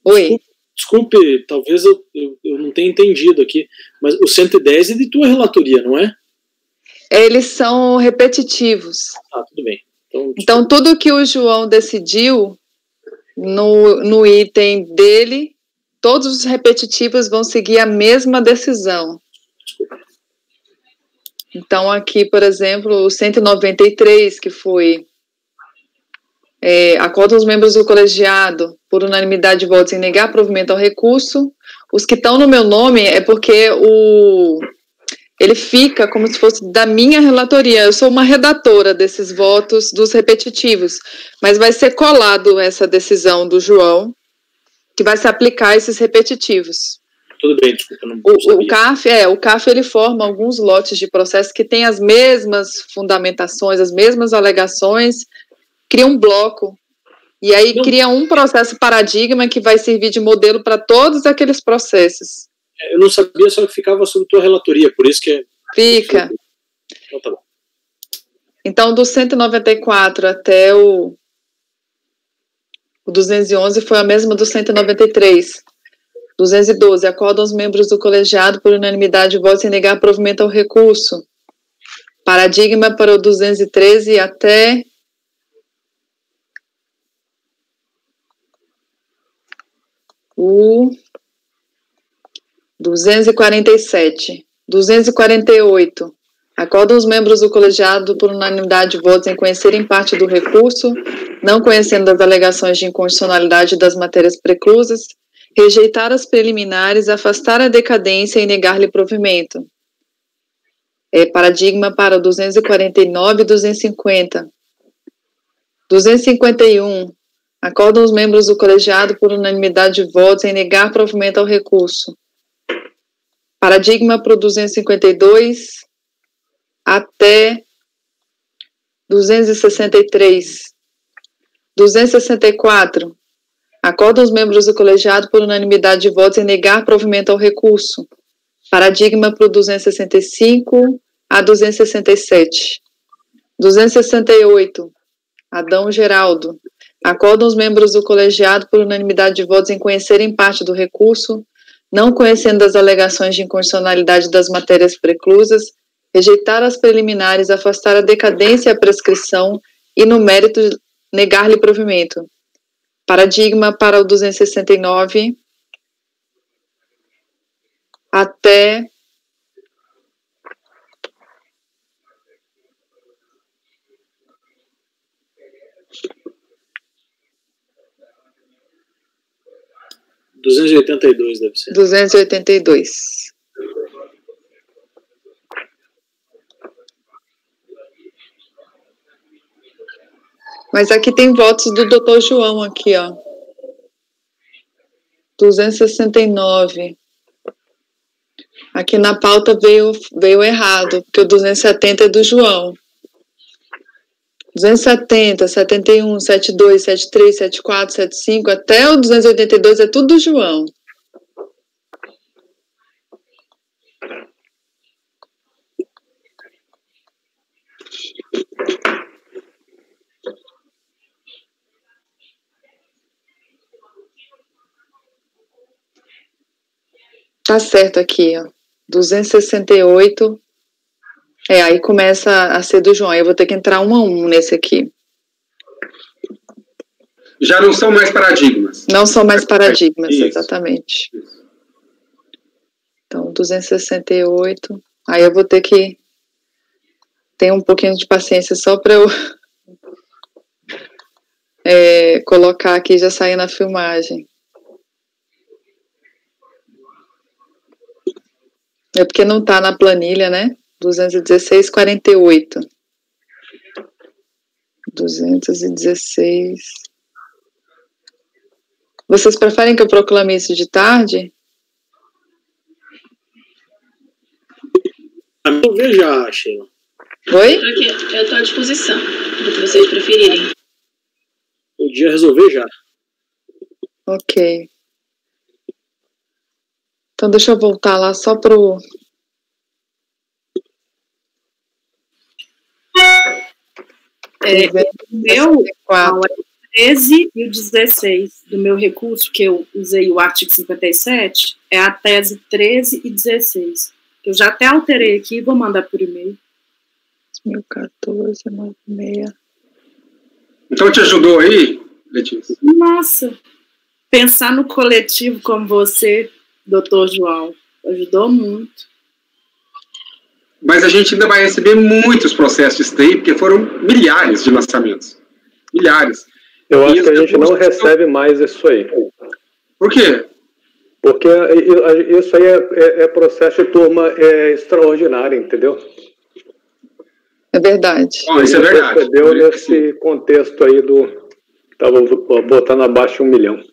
Oi. Desculpe, talvez eu não tenha entendido aqui, mas o 110 é de tua relatoria, não é? Eles são repetitivos. Ah, tudo bem. Então tudo que o João decidiu no item dele, todos os repetitivos vão seguir a mesma decisão. Então, aqui, por exemplo, o 193, que foi acordam os membros do colegiado por unanimidade de votos em negar provimento ao recurso. Os que estão no meu nome é porque ele fica como se fosse da minha relatoria. Eu sou uma redatora desses votos dos repetitivos, mas vai ser colado essa decisão do João, que vai se aplicar a esses repetitivos. Tudo bem, desculpa, não o CAF ele forma alguns lotes de processo que têm as mesmas fundamentações, as mesmas alegações, cria um bloco, e aí cria um processo paradigma que vai servir de modelo para todos aqueles processos. Eu não sabia só que ficava sob tua relatoria, por isso que... Fica. Então tá bom. Então, do 194 até o 211 foi a mesma do 193. 212. Acordam os membros do colegiado por unanimidade de votos em negar provimento ao recurso. Paradigma para o 213 até o 247. 248. Acordam os membros do colegiado por unanimidade de votos em conhecerem parte do recurso, não conhecendo das alegações de inconstitucionalidade das matérias preclusas, rejeitar as preliminares, afastar a decadência e negar-lhe provimento. Paradigma para o 249 e 250. 251. Acordam os membros do colegiado por unanimidade de votos em negar provimento ao recurso. Paradigma para o 252 até 263. 264. Acordam os membros do colegiado por unanimidade de votos em negar provimento ao recurso. Paradigma para o 265 a 267. 268, Adão Geraldo. Acordam os membros do colegiado por unanimidade de votos em conhecerem parte do recurso, não conhecendo as alegações de inconstitucionalidade das matérias preclusas, rejeitar as preliminares, afastar a decadência e a prescrição e, no mérito, negar-lhe provimento. Paradigma para o 269 até (282) deve ser. 282. Mas aqui tem votos do Dr. João aqui, ó. 269. Aqui na pauta veio errado, porque o 270 é do João. 270, 71, 72, 73, 74, 75, até o 282 é tudo do João. Tá certo aqui, ó. 268. Aí começa a ser do João. Eu vou ter que entrar um a um nesse aqui. Já não são mais paradigmas. Não são mais paradigmas, Isso. exatamente. Então, 268. Aí eu vou ter que ter um pouquinho de paciência só para eu colocar aqui e já sair na filmagem. É porque não está na planilha, né? 216, 48. 216. Vocês preferem que eu proclame isso de tarde? Eu vejo, Sheila. Oi? Eu estou à disposição, do que vocês preferirem. Podia resolver já. Ok. Então, deixa eu voltar lá só pro... O meu, o 13 e o 16 do meu recurso, que eu usei o artigo 57, é a tese 13 e 16. Eu já até alterei aqui e vou mandar por e-mail. 2014, 96. Então te ajudou aí, Letícia? Nossa, pensar no coletivo como você, doutor João, ajudou muito. Mas a gente ainda vai receber muitos processos disso daí, porque foram milhares de lançamentos. Milhares. Eu acho que a gente não recebe mais isso aí. Por quê? Porque isso aí é processo de turma extraordinário, entendeu? É verdade. Bom, isso é verdade. Percebeu nesse contexto aí do... Estava botando abaixo de 1 milhão.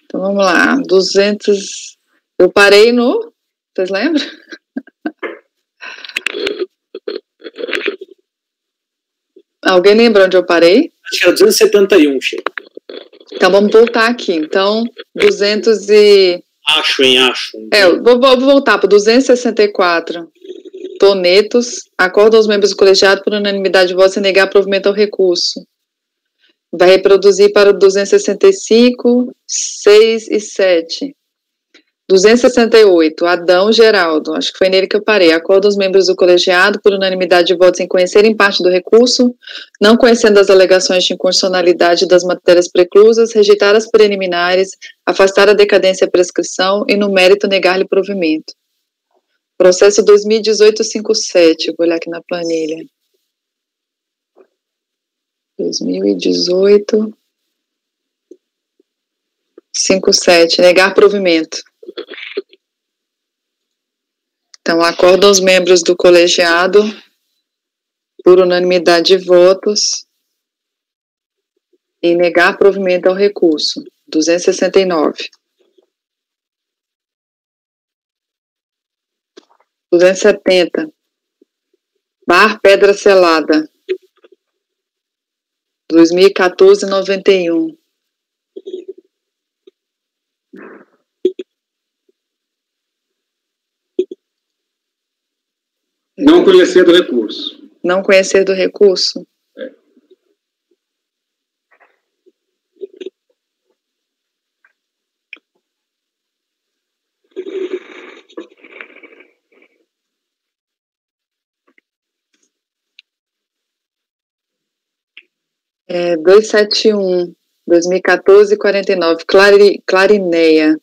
Então, vamos lá. 200... Eu parei no... Vocês lembram? Alguém lembra onde eu parei? Acho que era 271, Sheila. Então, vamos voltar aqui. Então, 200 e... Acho. Vou voltar para 264. Tonetos. Acordam os membros do colegiado por unanimidade de votos em negar provimento ao recurso. Vai reproduzir para o 265, 6 e 7. 268, Adão Geraldo, acho que foi nele que eu parei. Acordo os membros do colegiado, por unanimidade de votos, em conhecerem parte do recurso, não conhecendo as alegações de inconstitucionalidade das matérias preclusas, rejeitar as preliminares, afastar a decadência e a prescrição e, no mérito, negar-lhe provimento. Processo 2018-57, vou olhar aqui na planilha. 2018-57, negar provimento. Então, acordam os membros do colegiado, por unanimidade de votos, em negar provimento ao recurso. 269. 270. Bar Pedra Selada. 2014-91. Não conhecer do recurso. Não conhecer do recurso? É 271, 2014, 49. Clarineia.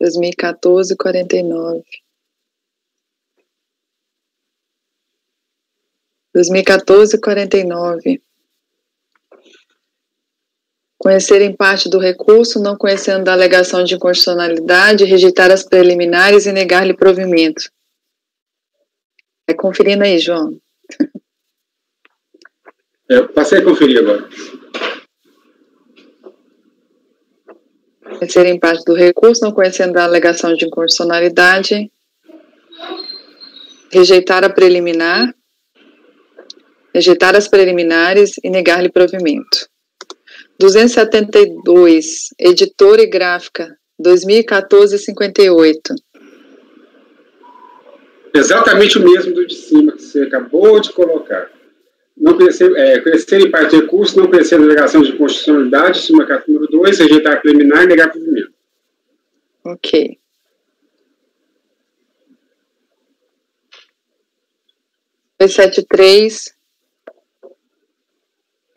2014, 49. 2014, 49. Conhecer em parte do recurso, não conhecendo da alegação de inconstitucionalidade, rejeitar as preliminares e negar-lhe provimento. É conferindo aí, João. Passei a conferir agora. Conhecer em parte do recurso, não conhecendo da alegação de inconstitucionalidade, rejeitar a preliminar, rejeitar as preliminares e negar-lhe provimento. 272, editora e gráfica, 2014, 58. Exatamente o mesmo do de cima que você acabou de colocar. Não conhecer em parte do recurso, não conhecer a alegação de inconstitucionalidade, cima carta número 2, rejeitar a preliminar e negar provimento. Ok.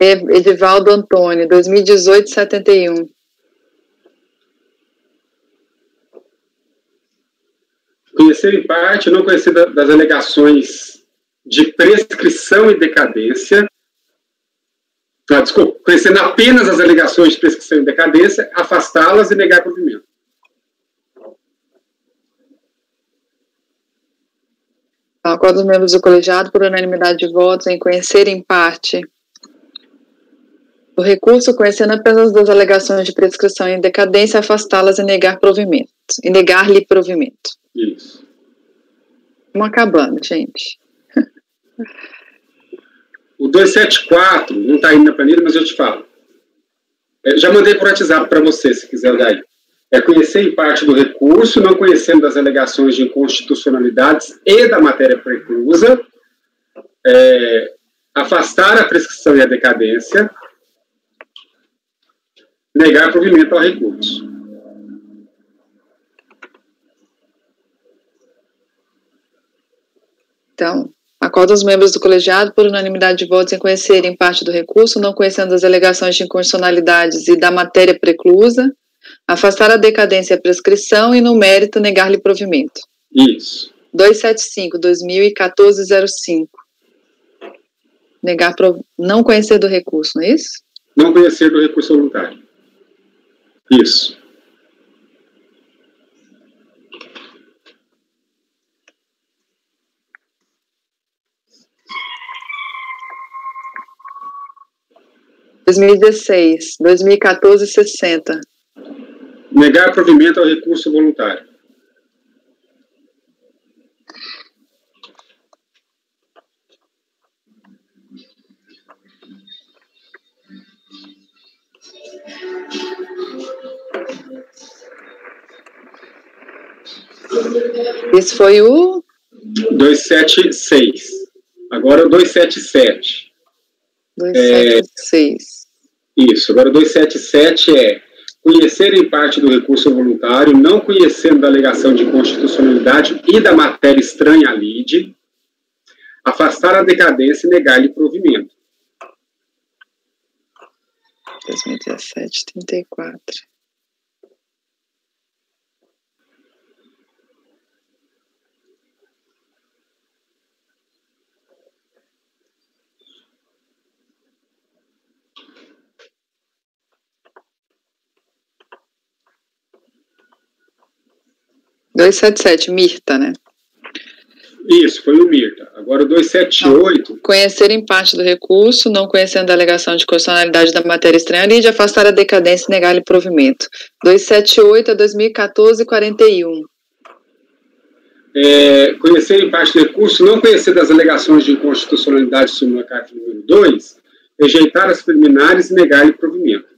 Edivaldo Antônio, 2018, 71. Conhecer em parte, não conhecer das alegações de prescrição e decadência. Desculpa, conhecendo apenas as alegações de prescrição e decadência, afastá-las e negar provimento. Qual dos membros do colegiado, por unanimidade de votos, em conhecer em parte do recurso, conhecendo apenas das alegações de prescrição e decadência, afastá-las e negar provimento, e negar-lhe provimento. Isso. Vamos acabando, gente. O 274, não está aí na planilha, mas eu te falo. Já mandei por WhatsApp para você, se quiser olhar aí. Conhecer em parte do recurso, não conhecendo das alegações de inconstitucionalidades e da matéria preclusa, afastar a prescrição e a decadência, negar provimento ao recurso. Então, a qual dos membros do colegiado, por unanimidade de votos, em conhecer em parte do recurso, não conhecendo as alegações de inconstitucionalidades e da matéria preclusa, afastar a decadência e a prescrição e, no mérito, negar-lhe provimento. Isso. 275, 2014, 05. Não conhecer do recurso, não é isso? Não conhecer do recurso voluntário. Isso. (2016, 2014, 60). Negar provimento ao recurso voluntário. Esse foi o 276. Agora o 277. 276. Isso. Agora o 277 é conhecer em parte do recurso voluntário, não conhecendo da alegação de inconstitucionalidade e da matéria estranha à lide, afastar a decadência e negar-lhe provimento. 2017, 34. Mirta, né? Isso, foi o Mirta. Agora o 278... Conhecer em parte do recurso, não conhecendo a alegação de constitucionalidade da matéria estranha ali, de afastar a decadência e negar-lhe provimento. 278 a 2014, 41. Conhecer em parte do recurso, não conhecer das alegações de inconstitucionalidade súmula carta número 2, rejeitar as preliminares e negar-lhe provimento.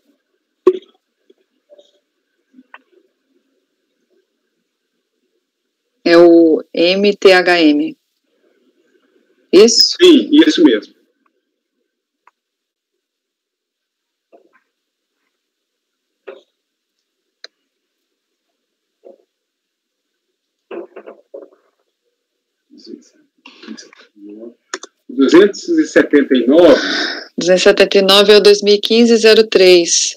É o MTHM. Isso? Sim, isso mesmo. R$279 é o 2015-03.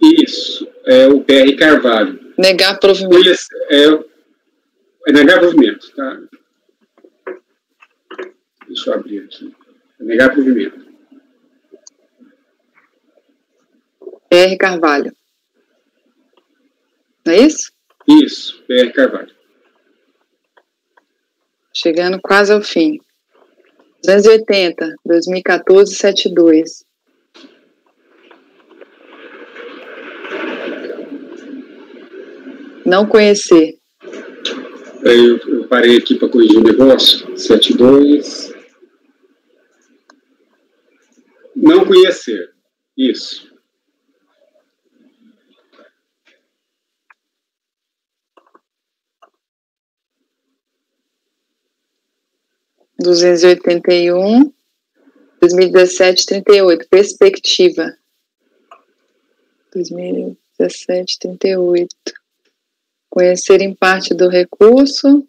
Isso, é o PR Carvalho. Negar provimento. É negar provimento, tá? Deixa eu abrir aqui. É negar provimento. PR Carvalho. Não é isso? Isso, PR Carvalho. Chegando quase ao fim. 280, 2014-72. Não conhecer. Eu parei aqui para corrigir o negócio. 72. Não conhecer. Isso. R$ 281, 2017-38, perspectiva. 2017-38. Conhecer em parte do recurso.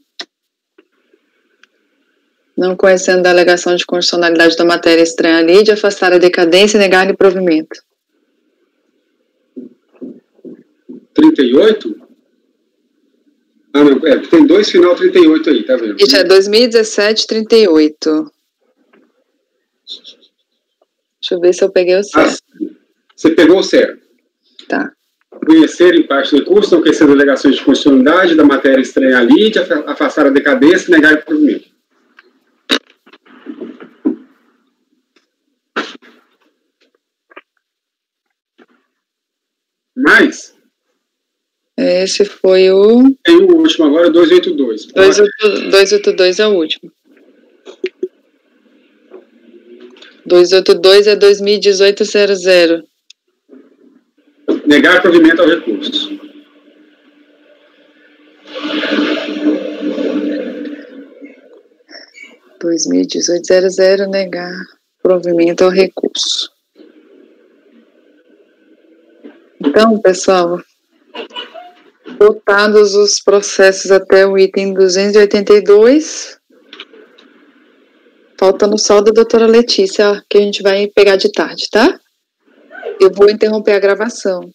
Não conhecendo a alegação de constitucionalidade da matéria estranha ali, de afastar a decadência e negar-lhe provimento. 38? Ah, não, tem 2 final 38 aí, tá vendo? Isso é 2017-38. Deixa eu ver se eu peguei o certo. Você pegou o certo. Tá. Conhecer em parte do recurso, não conhecer alegações de constitucionalidade da matéria estranha ali, de afastar a decadência e negar o provimento. Mais? Esse foi o... Tem o último agora, 282. 282 é o último. 282 é 2018-00. Negar provimento ao recurso. (2018-00) negar provimento ao recurso. Então, pessoal, votados os processos até o item 282, falta no saldo da doutora Letícia, que a gente vai pegar de tarde, tá? Eu vou interromper a gravação.